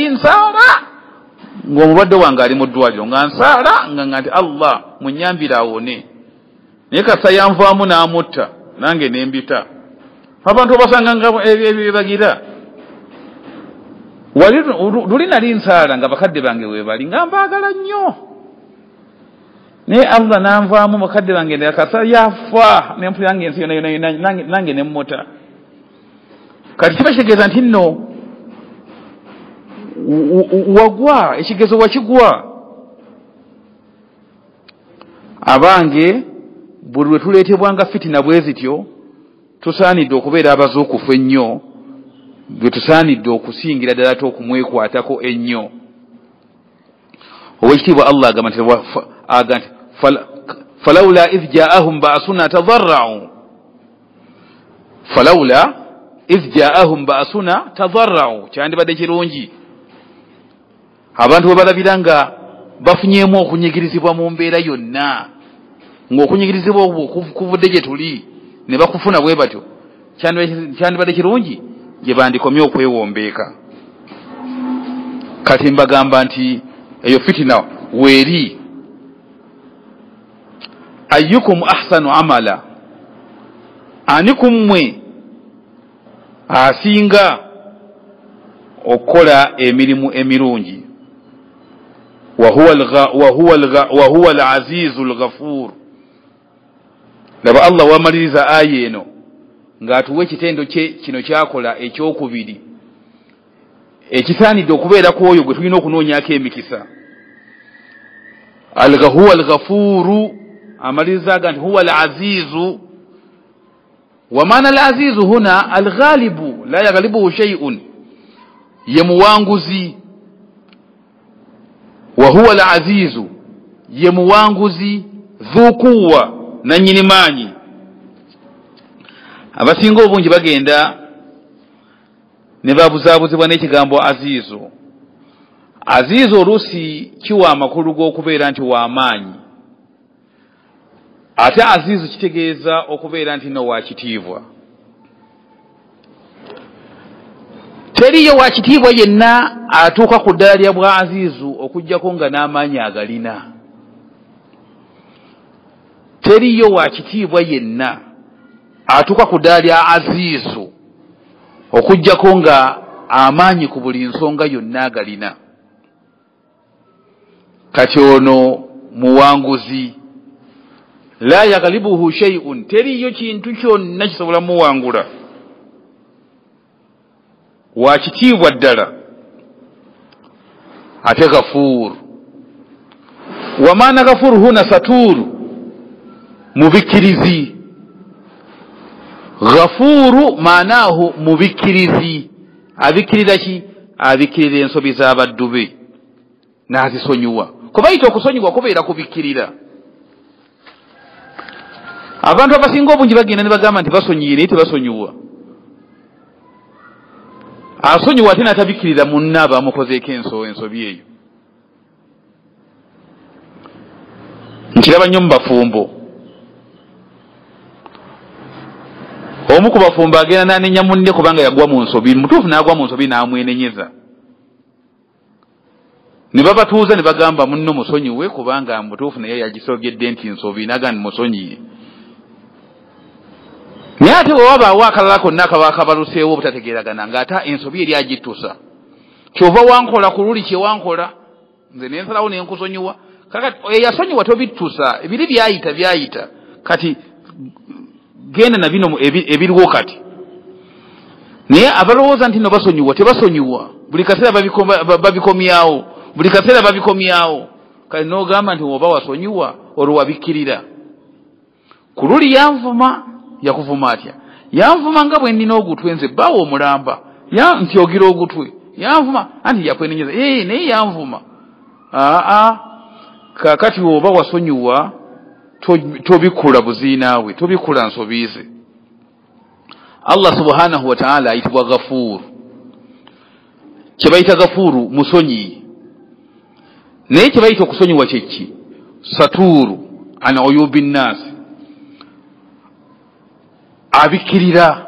nsaala ng'omulwadde wange ali mu ddwaliro nga nsaala nga nti Allah munyambire awone. Naye kasa yanvaamu n'amutta nange nembita. Abantu obasanga nga ebibagira. Luli nali nsaala nga bakadde bange weebali nga mbaagala nnyo. Naye Allah nanvaamu bakadde bange ndakasa yafa n'empulira yange ensi yonna nange nemmota. Kati kiba kitegeeza nti nno wagwa, ekigezo wakigwa. Abange buli lwe tuleetebwanga fitina bwe zityo tusaanidde okubeera abazuukufu ennyo, bwe tusaanidde okusingira ddala okumwekwatako ennyo. Owekitiibwa Allah agamba nti falawla idh jaahum ba'suna tadarra'u. Falawla idh jaahum ba'suna tadarra'u. Kyandibadde kirungi abantu bwe balabira nga bafunyeemu okunyigirizibwa mu mbeera yonna, ng'okunyigirizibwa obwo kuvudde gye tuli ne bakufuna bwe batyo, kyandibadde kirungi gye bandikomye okwewombeeka. Kati mbagamba nti eyo fitina weeri. Ayyukum ahsanu amala. Ani kummwe asinga okukola emirimu emirungi? wa huwa al-azizul ghafur. Laba Allah wamaliriza aya eno ng'atuwa ekitendo kye kino kyakola ekyokubiri ekisaanidde okubeera ku oyo gwe tulina okunoonyako emikisa. Huwa al-Ghafuuru, amaliriza aga nti huwa al-Aziizu. Wa maana al-Aziizu huna al-Ghaalibu la yaghlibuhu shay'un, ye muwanguzi. Wa huwa al-Aziizu, ye muwanguzi dhu quwwa, nannyini maanyi. Abasinga obungi bagenda ne babuzaabuzibwa n'ekigambo aziizu. Aziizu oluusi kiwa amakulu g'okubeera nti w'amaanyi, ate aziizu kitegeeza okubeera nti no wakitiibwa. Teriyo wakitiibwa yenna atuuka ku ddala lya bwa aziizu okuggyako nga n'amaanyi agalina. Teriyo wakitiibwa yenna atuuka ku ddala lya aziizu okuggyako nga amaanyi ku buli nsonga yonna agalina. Kati ono muwanguzi, la yaghlibuhu shay'un, teriyo kintu kyonna kisobola muwangula, wakitiibwa ddala. Ate Ghafuuru, wa maana Ghafuuru huna saturu, mubikirizi. Ghafuuru maanaahu mubikirizi. Abikirira ki? Abikirira ensobi z'abaddu be n'azisonyiwa. Kubayita okusonyiwa kubeera kubikirira. Abantu abasinga obungi bagenda ne bagamba nti basonyiire naye tebasonyiwa. Asonyiwa ate n'atabikirira munne aba amukozeeko ensobi eyo. Nkiraba nnyo mu bafumbo. Omu ku bafumbo agenda n'anenya munne kubanga yagwa mu nsobi, mutuufu n'agwa mu nsobi n'amwenenyeza. Ne babatuuza ne bagamba munno musonyiwe kubanga mutuufu naye yagisogedde nti nsobi, n'agamba nti musonyiye. Naye ate bwe wabaawo akalala konna akaba kabaluseewo obutategeeragana ng'ate ensobi eri agittusa. Kyova wankola ku luli kye wankola, nze ne nsalawo ne nkusonyiwa. Kakati eyasonyiwa tobittusa, ebiri byayita. Kati genda na bino ebiriwo kati. Naye abalowooza nti no basonyiwa tebasonyiwa. Buli kaseera babikomyawo. Buli kaseera babikomyawo. Kati n'ogamba nti oba wasonyiwa olwo wabikirira. Ku luli yanvuma, yakuvuma atya? Yanvuma nga bwe nnina ogutwe nze bbaawo omulamba. Nti ogira ogutwe. Yanvuma anti yakwenenyeza. Naye yanvuma. Kakati oba wasonyiwa tobikula buziinaawe, tobikula nsobiize. Allah subhanahu wa ta'ala ayitibwa Ghafuuru. Kye bayita Ghafuuru musonyi. Naye kye bayita okusonyiwa kyeki? Saturu an uyubi nnaasi. Abikirira.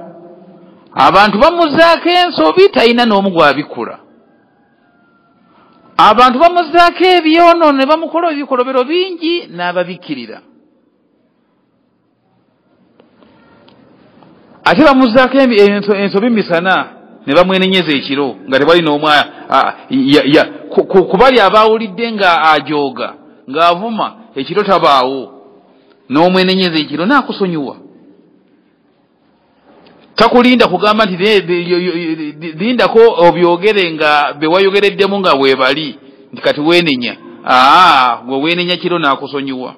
Abantu bamuzaako ensobi talina n'omu gw'abikula. Abantu bamuzaako ebyono ne bamukola ebikolobero bingi n'ababikirira. Ate bamuzaako ensobi misana ne bamwenenyeza ekiro nga tewali n'omu kubali abaawulidde nga ajooga ng'avuma ekiro tabaawo n'omwenenyeza ekiro n'akusonyiwa. Takulinda kugamba nti lindako obyogere nga bewayogereddemu nga weebali nti kati weenenya. Gwe weenenya kiro n'akusonyiwa.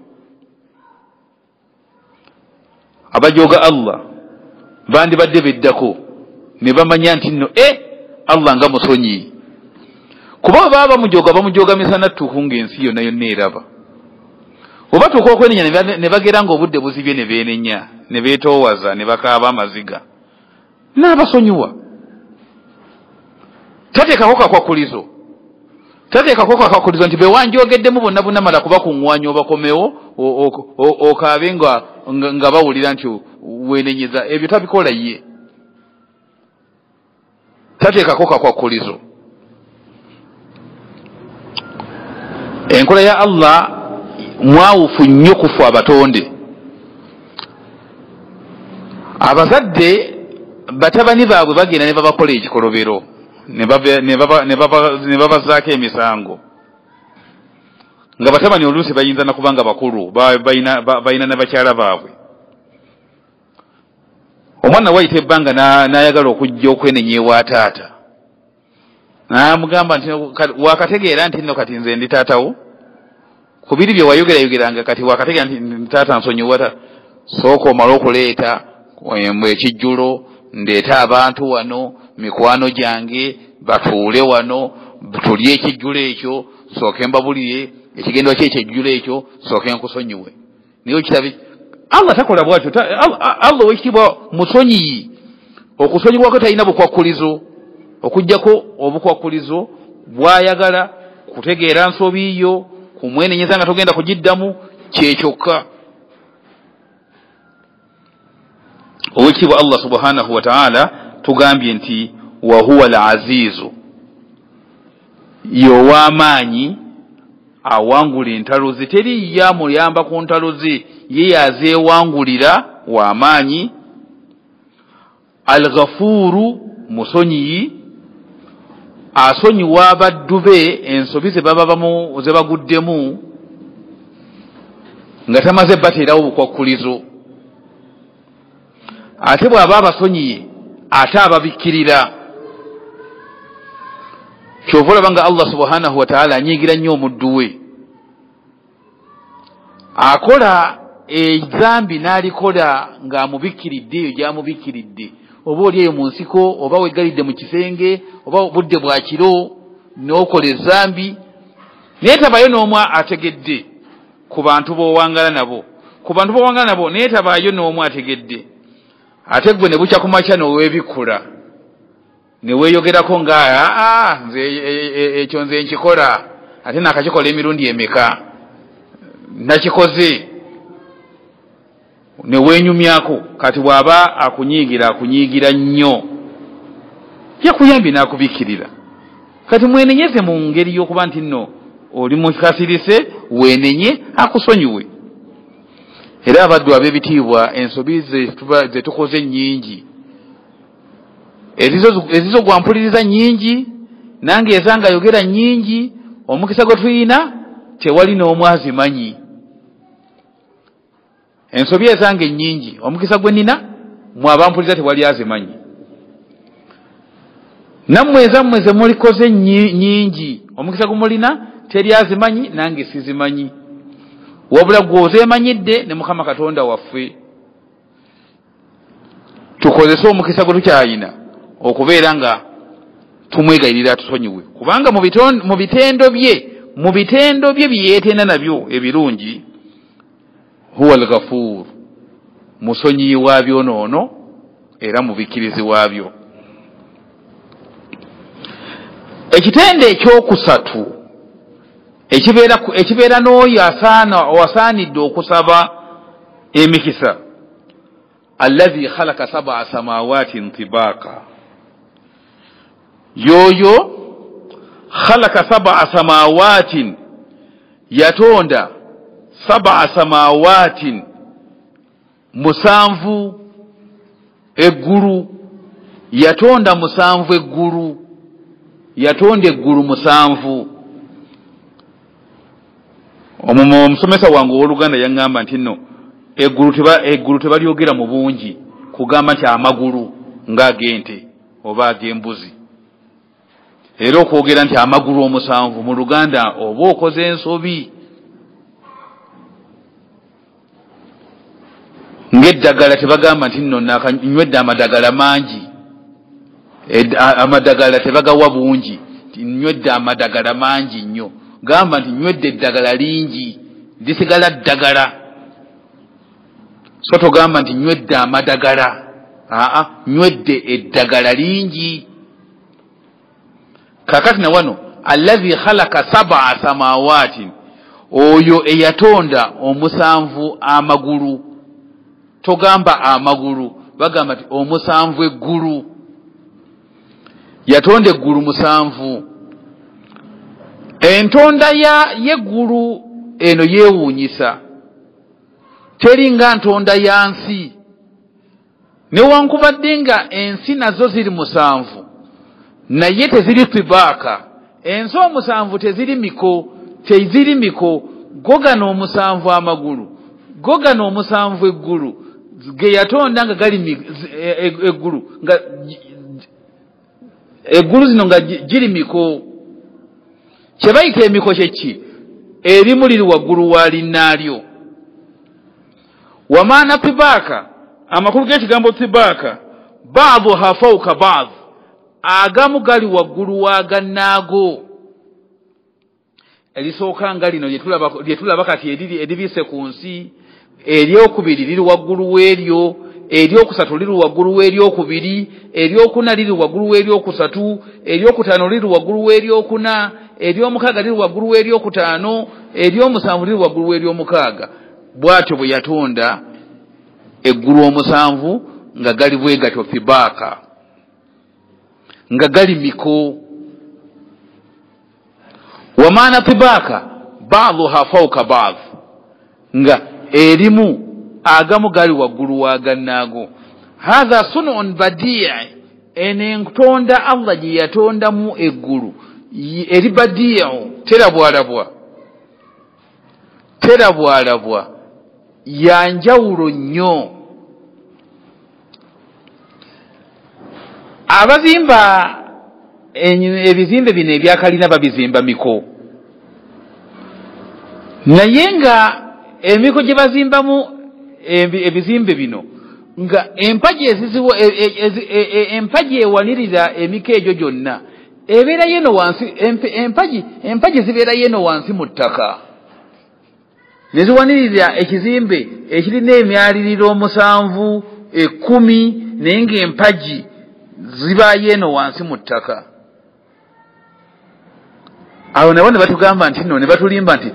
Abajooga Allah bandibadde beddako ne bamanya nti nno Allah nga musonyi. Kuba baba bamujooga misana ttuku ng'ensi yonna yonna eraba. Oba tuuka okwenenya ne bagera ng'obudde buzibye ne beenenya ne beetoowaza ne bakaaba amaziga. N'abasonyiwa. Tateekako kakwakulizo nti bewanjogeddemu bonna bunamala kubakuŋŋwanya obakomewo okaabe nga bawulira nti weenenyeza. Ebyo tabikola ye. Tateekako kakwakulizo. Enkola ya Allah mwawufu nnyo kufu abatonde. Abazadde batabani baabwe bagenda ne babakola ekikolobero ne babazaako emisango. Nga batabani oluusi bayinza nakubanga bakulu balina ne bakyala baabwe. omwana wayita ebbanga n'ayagala okujja okwenenya ewa taata n'amugamba nti wakategeera nti nno kati nze ndi taatawo ku biri bye wayogerayogeranga kati wakategeera nti taata nsonyiwa sooka omale okuleeta ekijjulo ndeeta abantu wano mikwano gyange batuule wano tulye ekijjulo ekyo sooke mbabulire ekigendwa kye ekijjulo ekyo sooke nkusonyiwe naye okirabe Allah takola bwatyo Allah wekitibwa musonyiyi okusonyibwako talina bukwakkulizo okujjako obukwakkulizo bwayagala kutegeera nsobi yo kumwenenyeza nga togenda kugiddamu kyekyokka owekitibwa Allah subhanahu wa ta'ala tugambye nti wa huwa al-azizu yowamaanyi awangula entalo ze teri yamuyamba ku ntalo ze ye yazeewangulira wamaanyi al-ghafuru musonyiyi asonyiwa abaddu be ensobi ze baba ze baguddemu nga tamaze bateerawo bukwakkulizo ate bw'aba abasonyiye ate ababikkirira kyova olaba nga Allah subhanahu wa ta'ala anyiigira nnyo omuddu we akola ezambi n'alikola ng'amubikkiridde eyo gy'amubikkiridde oba oli eyo mu nsiko oba weggalidde mu kisenge oba budde bwa kiro n'okola ezambi naye tabayo n'omu ategedde ku bantu b'owangala nabo naye tabaayo n'omu ategedde ate gwe ne bukya ku makya n'oweebikkula ne weeyogerako nga nze ekyo nze nkikola ate nakakikola emirundi emeka nakikoze ne weenyumyako kati bw'aba akunyiigira nnyo yakuyambye n'akubikkirira kati mwenenyeze mu ngeri y'okuba nti nno oli mukasirise weenenye akusonyiwe era abaddu ab'ebitiibwa ensobi ze tukoze nnyingi ezizo gwampuliriza nnyingi nange ezanga ayogera nnyingi omukisa gwe tulina tewali n'omu azimanyi ensobi ezange nnyingi omukisa gwe nina mwabampuliriza tewali azimanyi nammwe ezammwe ze mulikoze nnyingi omukisa gwe mulina teri azimanyi nange sizimanyi wabula gwe ozeemanyidde ne Mukama Katonda waffe tukozese omukisa gwe tukyalina okubeera nga tumwegayirira tusonyiwe kubanga mu bitendo bye byeyeetenda nabyo ebirungi huwa al-ghafur musonyiyi waabyo noono era mubikkirizi waabyo ekitende ekyokusatu ekibeera n'oyo asaanidde okusaba emikisa alladhi khalaqa sab'a samawati tibaqa yoyo khalaqa sab'a samawati yatonda sab'a samawati musanvu eggulu yatonda musanvu eggulu yatonda eggulu musanvu omusomesa wange ow'Oluganda yaŋŋamba nti nno eggulu tebalyogera mu bungi kugamba nti amagulu ng'ag'ente oba ag'embuzi era okwogera nti amagulu omusanvu mu Luganda oba okoze ensobi ng'eddagala tebagamba nti nno nywedde amadagala mangi amadagala tebagawa bungi nywedde amadagala mangi nnyo gamba nti nywedde eddagala lingi lisigala ddagala so togamba nti nywedde amadagala nywedde eddagala lingi kakati na wano alladhi khalaqa sab'a samawati oyo eyatonda omusanvu amagulu togamba amagulu bagamba nti omusanvu eggulu yatonda eggulu musanvu entonda y'eggulu eno yeewuunyisa teri nga ntonda ya nsi newankubadde nga ensi nazo ziri musanvu naye teziri tibaaka ensi omusanvu teziri miko gogano omusanvu amagulu gogano omusanvu eggulu ge yatonda nga gali eggulu nga eggulu zino nga giri miko kyebayita emiko kyeki erimu liri waggulu wa linnaalyo wamaana tibaaka amakulu g'ekigambo tibaaka baaduha fawka baad agamu gali waggulu wa gannaago erisooka nga lino lye tulaba kati eribise ku nsi eryokubiri liri waggulu w'eryo eryokusatu liri waggulu w'eryokubiri eryokuna liri waggulu w'eryokusatu eryokutaano liri waggulu w'eryokuna eryomukaaga liri waggulu w'eryokutaano eryomusanvu liri waggulu w'eryomukaaga bw'atyo bwe yatonda eggulu omusanvu nga gali bwe gatyo tibaaka nga gali miko wamaana tibaaka baaduha fawka baad nga erimu agamu gali waggulu wa gannaago hatha sunun badii ene ntonda Allah gye yatondamu eggulu eri badii'u terabwalabwa yanjawulo nnyo abazimba ebizimbe bino ebyakalina babizimba miko naye nga emiko gye bazimbamu ebizimbe bino nga empagi ewanirira emiko egyo gyonna ebeera yeno wansi empagi zibeera yeno wansi mu ttaka ne ziwanirira ekizimbe ekirina emyaliriro 7 10 naye ng'empagi zibaayo eno wansi mu ttaka awo nabo ne batugamba nti nno ne batulimba nti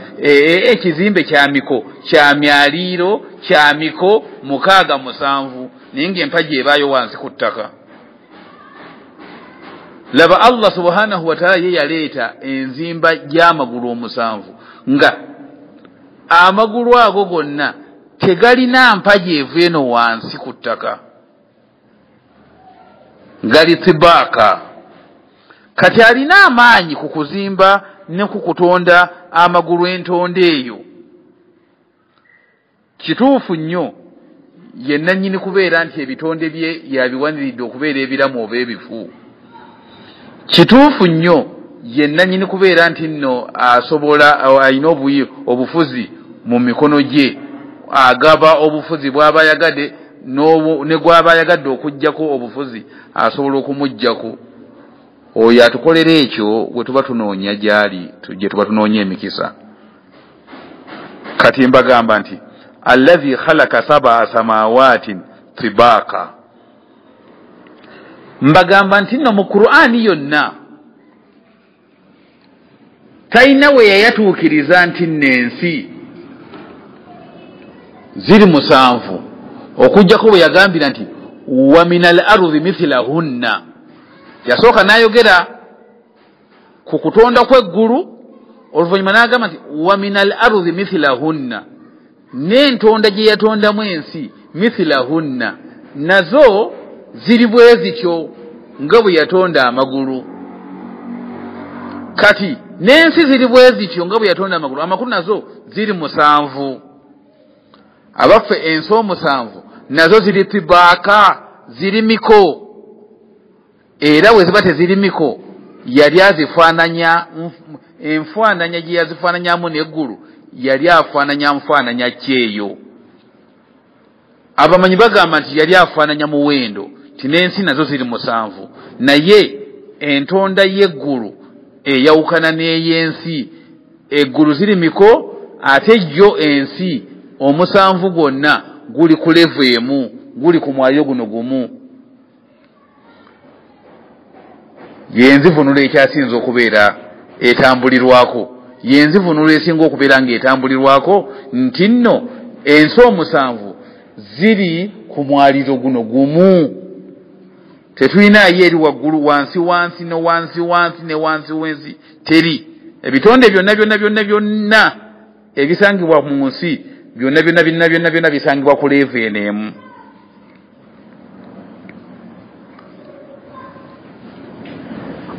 ekizimbe kya miko kya myaliiro kya miko 6 naye ng'empagi ebaayo wansi ku ttaka laba Allah subhanahu wa ta'ala ye yaleeta enzimba gy'amagulu 7 nga amagulu ago gonna tegalina mpagi evu eno wansi ku ttaka gali tibaaka kati alina amaanyi ku kuzimba ne ku kutonda amagulu entonda eyo kituufu nnyo ye nannyini kubeera nti ebitonde bye yabiwaniridde okubeera ebiramu oba ebifu kituufu nnyo ye nannyini kubeera nti nno asobola alina obufuzi mu mikono gye agaba obufuzi bw'aba yagadde ne gw'aba ayagadde okuggyako obufuzi asobola okumuggyako oyo atukolera ekyo bwe tuba tunoonya gyali gye tuba tunoonya emikisa kati mbagamba nti allazi khalaqa 7 samawaatin tibaaka mbagamba nti nno mu Qur'ani yonna talina we yayatuukiriza nti n'ensi ziri 7 okujjako bwe yagambira nti wa minal ardi mithlahunna yasooka n'ayogera ku kutonda kw'eggulu oluvannyuma n'agamba nti wa minal ardi mithlahunna n'entonda gye yatondamu ensi mithlahunna nazo ziri bwe zityo nga bwe yatonda amagulu kati n'ensi ziri bwe zityo nga bwe yatonda amagulu nazo ziri 7 abaffe ensi 7 nazo ziri tibaaka ziri miko era we ziba teziri miko yali azifaananya enfaananya gye yazifaananyamu n'eggulu yali afaananya nfaananya kyeyo abamanyi bagamba nti yali afaananya muwendo ti n'ensi nazo ziri 7 naye entonda y'eggulu eyawukana n'ey'ensi eggulu ziri miko ate yo ensi 7 gwonna guli ku levu emu guli ku mwayo guno gumu yenzivunula ekyasinza okubeera etambulirwako yenzivunula esinga okubeera ng'etambulirwako nti nno ensi 7 ziri ku mwaliro guno gumu tetulinayo eri waggulu wansi ne wansi wensi teri ebitonde byonna ebisangibwa mu nsi byonna bisangibwa ku levu enemu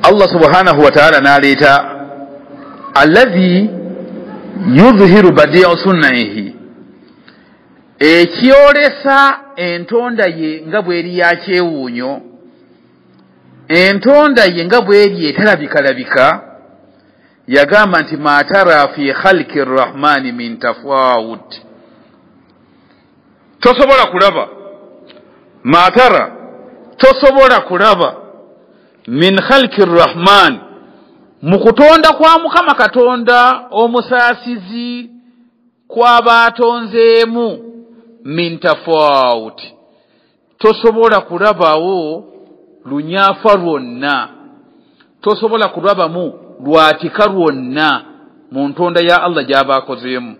Allah subhanahu wa ta'ala n'aleeta allazi yudhiru badi'u sunnaihi ekyolesa entonda ye nga bweri ya kyewuunyo, entonda ye nga bweri etalabikalabika, yagamba nti ma tara fi khalqi rrahmani min tafawut. Tosobola kulaba, ma tara tosobola kulaba min khalqi rrahman, mu kutonda kwa Mukama Katonda omusaasizi kw'abaatonzeemu, min tafawut, tosobola kulabawo lunyaafa lwonna, tosobola kulabamu lwatika lwonna mu ntonda ya Allah gy'abaakozeemu.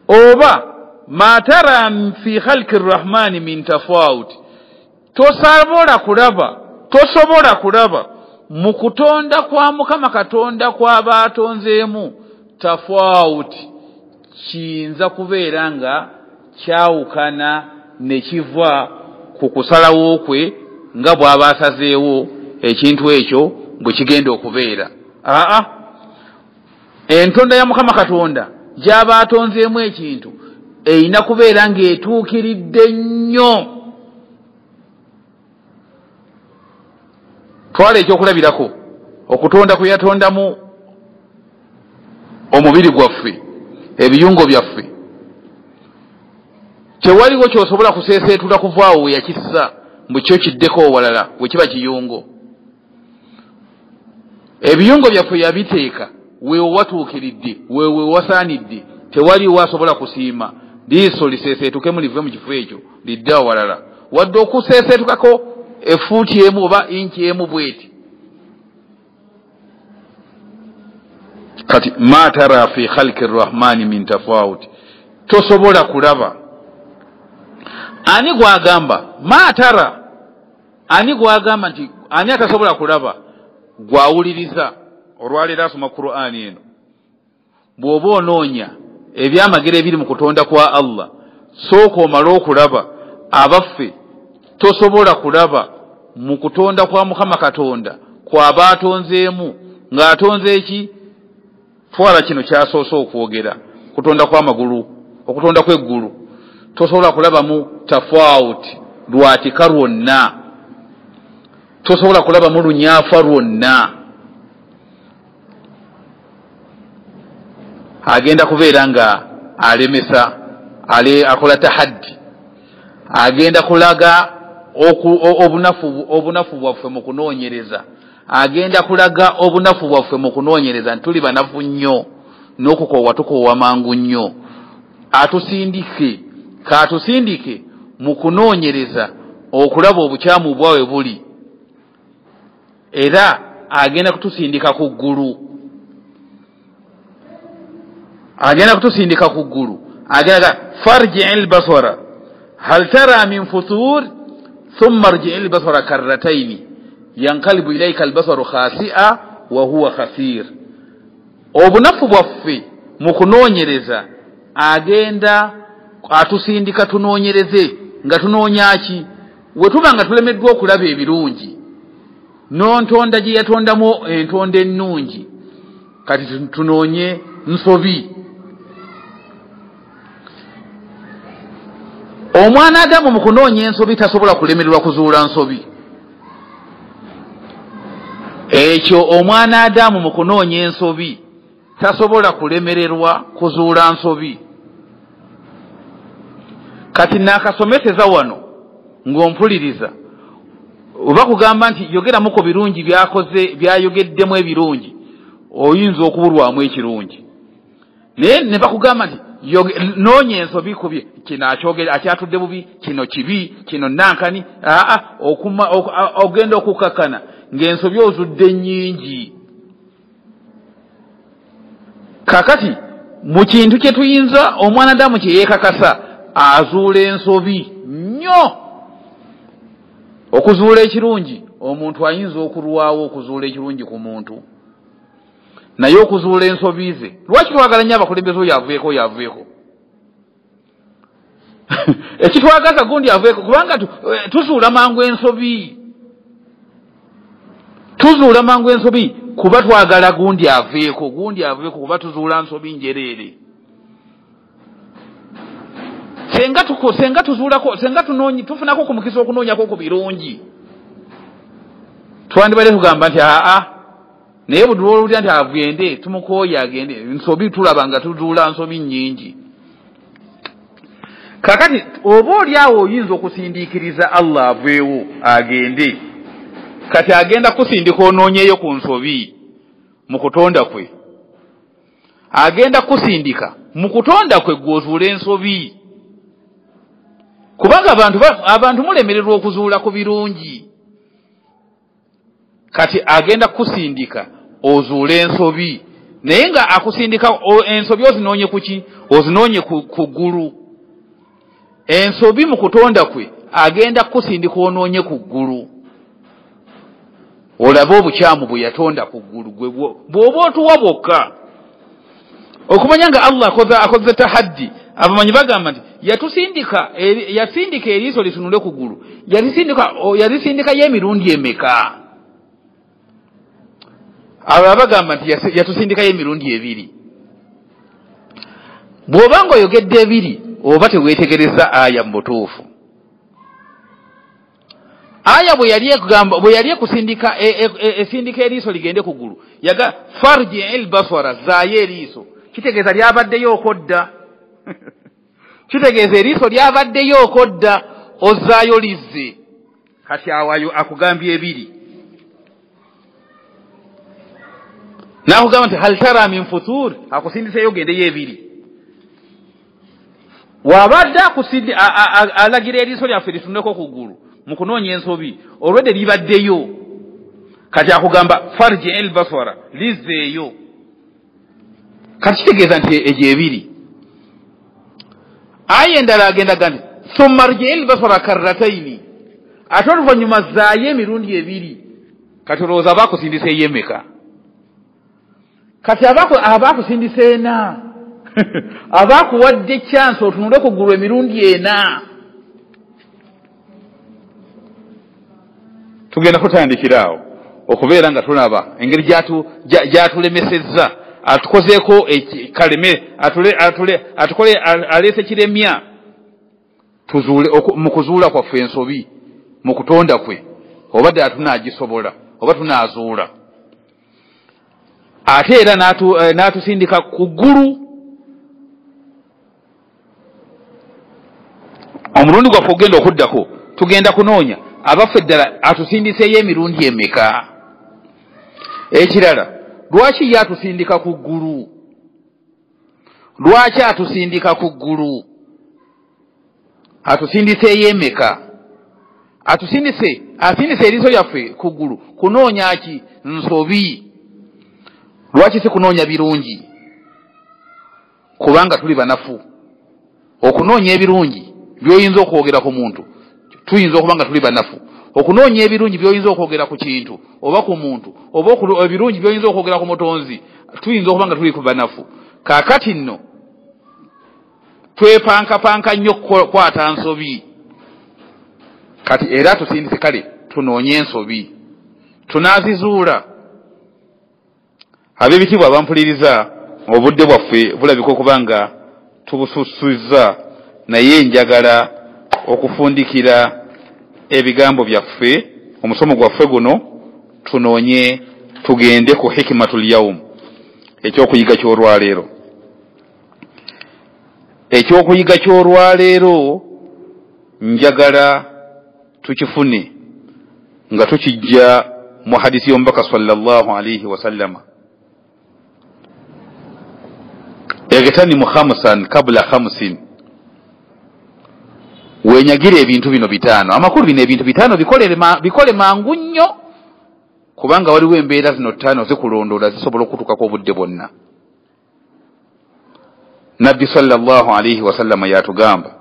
Oba ma tara fi khalqi rrahmani min tafawut, tosobola kulaba mu kutonda kwa Mukama Katonda kw'abaatonzeemu tafawut, kiyinza kubeera nga kyawukana ne kiva ku kusalawo kwe nga bw'aba asazeewo ekintu ekyo bwe kigenda okubeera. Entonda ya Mukama Katonda gy'aba atonzeemu ekintu erina kubeera ng'etuukiridde nnyo. Twala ekyokulabirako okutonda kwe yatondamu omubiri gwaffe, ebiyungo byaffe. Tewaliwo kyosobola kuseeseetula kuvaawo we yakissa mbu kyo kiddeko owalala we kiba kiyungo. Ebiyungo byaffe yabiteeka weewo watuukiridde, weewe wasaanidde, tewaliwo asobola kusiima liiso liseeseetukemu live mu kifo ekyo lidde awalala, wadde okuseeseetukako efuuti emu oba inchi emu bweti. Kati ma tara fi khalqi rrahmani min tafawut, tosobola kulaba. Ani gwagamba ma tara, ani gwagamba nti ani atasobola kulaba? Gwawuliriza olwaleero asoma Qur'ani eno, bw'oba onoonya ebyamagero ebiri mu kutonda kwa Allah, sooka omala okulaba abaffe tosobola kulaba mu kutonda kwa Mukama Katonda kw'aba atonzeemu, ng'atonze eki? Twala kino kyasoose okwogera, kutonda kw'amagulu, okutonda kw'eggulu. Tosobola kulabamu tafawut, lwatika lwonna, tosobola kulabamu lunyaafa lwonna. Agenda kubeera nga alemesa, akola tahaddi, agenda kulaga obunafu bwaffe mu kunoonyereza, agenda kulaga obunafu bwaffe mu kunoonyereza nti tuli banafu nnyo n'okukoowa tukoowa mangu nnyo. Katusindike mu kunoonyereza okulaba obukyamu bwawe buli, era agenda kutusindika ku ggulu. Agenda farji'il basara hal tara min futur thumma arji'il basara karratayn yanqalibu ilayka albasaru khasi'a wa huwa khasir. Obunafu bwaffe mu kunoonyereza agenda atusindika tunoonyereze nga tunoonya ki? We tuba nga tulemeddwa okulaba ebirungi n'ontonda gye yatondamu entonda ennungi, kati tunoonye nsobi. Omwana Adamu mu kunoonya ensobi tasobola kulemererwa kuzuula nsobi. Ekyo omwana Adamu mu kunoonya ensobi tasobola kulemererwa kuzuula nsobi. Kati naakasomeseza wano ng'ompuliriza, oba kugamba nti yogeramuko birungi byakoze, byayogeddemu ebirungi, oyinza okubulwamu ekirungi. Naye ne bakugamba nti noonya ensobi ku bye, kino akyatudde bubi, kino kibi, kino nankani, ogenda okukakkana ng'ensobi ozudde nnyingi. Kakati mu kintu kye tuyinza omwana Adamu kye yeekakasa, azuula ensobi nnyo. Okuzuula ekirungi, omuntu ayinza okulwawo okuzuula ekirungi ku muntu, naye okuzuula ensobi ze, lwaki twagala nnyo abakulembeze oyo aveeko? Ekitwagaza gundi aveeko, kubanga tuzuula mangu ensobi, kuba twagala gundi aveeko kuba tuzuula nsobi njereere. senga tuzuulako senga tufunako ku mukisa okunoonyako ku birungi twandibadde tugamba nti naye buli lwolulya nti agende tumukooye agende nsobi tulaba nga tuzuula nsobi nnyingi. Kakati oba oliawo oyinza okusindiikiriza Allah aveewo agende, kati agenda kusindika onoonyeyo ku nsobi mu kutonda kwe, agenda kusindika mu kutonda kwe gw'ozuula ensobi, kubanga abantu mulemererwa okuzuula ku birungi. Kati agenda kusindika ozuule ensobi, naye nga akusindika ensobi ozinoonye kuki? Ozinoonye ku ggulu. Ensobi mu kutonda kwe agenda kusindika onoonye ku ggulu, olabe obukyamu bwe yatonda ku ggulu gwe bw'oba otuwa bwokka. Okumanya nga Allah akoze tahaddi, abamanyi bagamba nti yasindika eriiso litunule ku ggulu, yalisindika y'emirundi emeka? Abo bagamba nti yatusindikayo emirundi ebiri. Bw'oba nga oyogedde ebiri oba teweetegereza aya mu butuufu. Aya bwe yali ekusindika esindika eriiso ligende ku ggulu, yaga farji el baswara, zaayo eriiso, kitegeeza lyabaddeyo okodda. Kitegeeza eriiso lyabaddeyo okodda, ozaayo lizze. Kati awayo akugambye ebiri. N'akugamba nti hal tara min futur, akusindiseyo gendeyo ebiri. Wabadde alagira eriiso lyaffe lituneko ku ggulu mu kunoonya ensobi, olwedde libaddeyo, kati akugamba farji el baswara, lizzeeyo. Kati kitegeeza nti egyo ebiri. Aya endala agenda gandi thumma rji el baswara karrataini, ate oluvannyuma zaayo emirundi ebiri. Kati olowooza abaakusindiseeyo emeka? Kati abaakusindisa ena abaakuwadde chance otunule ku ggulu emirundi ena. Tugenda kutandikiraawo okubeera nga tulaba engeri gyatulemesezza, atukozeeko kaleme, atukole aleese kiremya tuzuule mu kuzuula kwaffe ensobi mu kutonda kwe, obadde atunaagisobola oba tunaazuula. Ate era n'atusindika ku ggulu. Omulundi gwaffe ogenda okuddako tugenda kunoonya abaffe ddala atusindiseeyo emirundi emeka. Ekirala, lwaki ye atusindika ku ggulu? Lwaki atusindika ku ggulu? Atusindiseeyo emeka? Asindise eriiso lyaffe ku ggulu kunoonya ki? Nsobi. Lwaki si kunoonya birungi? Kubanga tuli banafu. Okunoonya ebirungi byoyinza okwogera ku muntu, tuyinza okuba nga tuli banafu. Okunoonya ebirungi byoyinza okwogera ku kintu oba ku muntu, oba ebirungi byoyinza okwogera ku mutonzi, tuyinza okuba nga tuli ku banafu. Kaakati nno twepankapanka nnyo kwata nsobi. Kati era tusindise kale tunoonye ensobi, tunaazizuula. Ab'ebitiibwa abampuliriza, obudde bwaffe bulabika okuba nga tubususuzza, naye njagala okufundikira ebigambo byaffe, omusomo gwaffe guno tunoonye tugende ku hikimatul yawm, ekyokuyiga ky'olwaleero. Ekyokuyiga ky'olwaleero njagala tukifune nga tukijja mu hadisi y'omubaka sallallahu alayhi wa sallama. Eghtanimu khamsan kabla khamsin, wenyagire ebintu bino bitaano. Amakulu bino ebintu bitaano bikole mangu nnyo, kubanga waliwo embeera zino ttaano zikulondoola zisobola okutuukako obudde bwonna. Nabbi sallallahu alayhi wa sallama yatugamba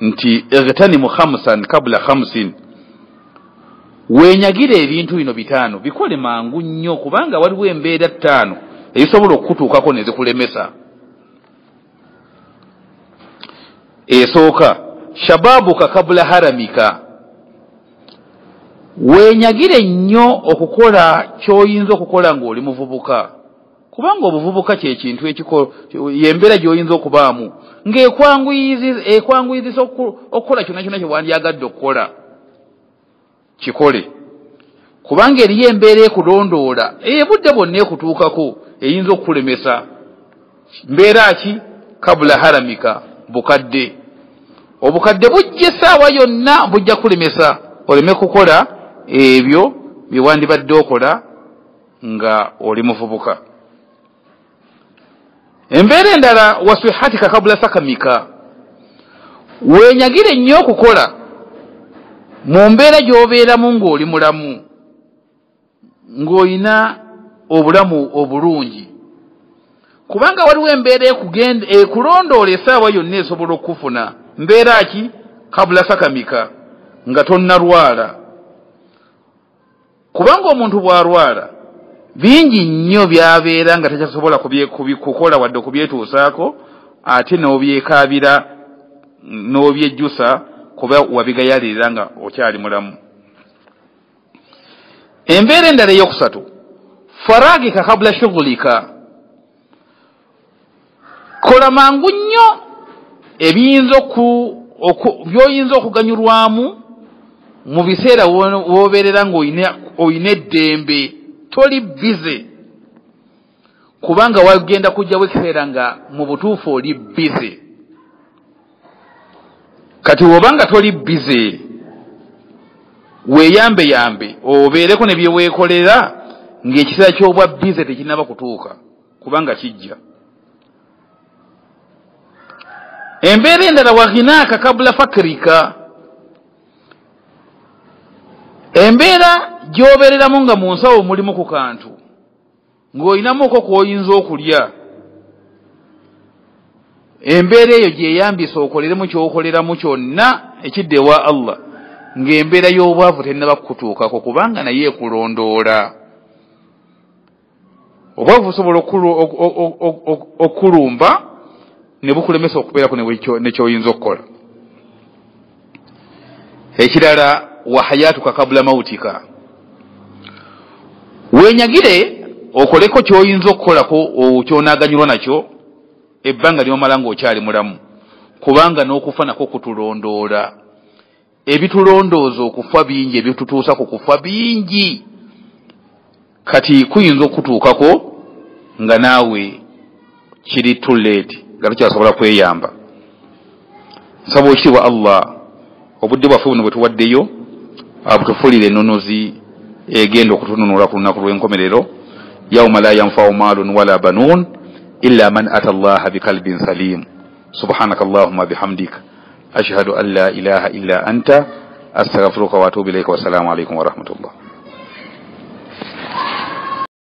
nti eghtanimu khamsan kabla khamsin, wenyagire ebintu bino bitaano bikole mangu nnyo, kubanga waliwo embeera ttaano ezisobola okutuukako ne zikulemesa. Esooka, shababuka kabula haramika, wenyagire nnyo okukola ky'oyinza okukola ng'oli muvubuka, kubanga obuvubuka kye kintu yembeera gy'oyinza okubaamu ng'ekwanguyizisa okukola kyonna kyonna kye wandyagadde okukola kikole, kubanga eriyo embeera ekulondoola budde bwonna ekutuukako eyinza okukulemesa. Mbeera ki? Kabula haramika, bukadde. Obukadde bujja essaawa yonna bujja kulemesa oleme kukola ebyo bye wandibadde okola nga oli muvubuka. Embeera endala wasihatika kabula sakamika, weenyagire nnyo okukola mu mbeera gy'obeeramu ng'oli mulamu, ng'olina obulamu obulungi, kubanga waliwo embeera ekulondoola essaawa yonna esobola okufuna. Mbeera ki? Kabula sakamika, nga tonnalwala. Kubanga omuntu bw'alwala bingi nnyo byabeera nga takyasobola kukola wadde okubyetuusaako, ate n'obyekaabira n'obyejjusa kuba wabigayalirira nga okyali mulamu. Embeera endala eyokusatu, faragika kabula shughulika, kola mangu nnyo by'oyinza okuganyulwamu mu biseera w'obeerera ng'oyina eddembe, toli bize, kubanga wagenda kujjawo ekiseera nga mu butuufu oli bize. Kati wobanga toli bize, weeyambe obeereko ne bye weekolera ng'ekiseera ky'obwa bize tekinnaba kutuuka, kubanga kijja. Embeera endala waghinaaka kabula fakirika, embeera gy'obeereramu nga mu nsawo mulimu ku kantu ng'olinamuko kw'oyinza okulya. Embeera eyo gyeyambisa okoleremu ky'okoleramu kyonna ekidde ewa Allah, ng'embeera y'obwavu tennaba kukutuukako kubanga naye ekulondoola. Obwavu busobola okkulumba ne bukulemesa okubeerako ne ky'oyinza okukola. Ekirala wa hayatuka kabula mautika, weenyagire okoleko ky'oyinza okukolako ky'onaaganyulwa nakyo ebbanga ly'omala ng'okyali mulamu, kubanga n'okufa nako kutulondoola. Ebitulondooza okufa bingi, ebitutuusa ku kufa bingi, kati kuyinza okutuukako nga naawe kiri too late, nga tukyasobola kweyamba. Nsaba ekitiibwa Allah obudde bwaffe buno bwe tuwaddeyo abutufuulire ennonozi egenda okutununula ku lunaku lw'enkomerero, yawma la yanfa'u maalun wala banuun illa man ata Allaha biqalbin salim. Subhanaka Allahumma bihamdika ashhadu an la ilaha illa anta astaghfiruka wa atubu ilayka wa assalamu alaykum wa rahmatullah.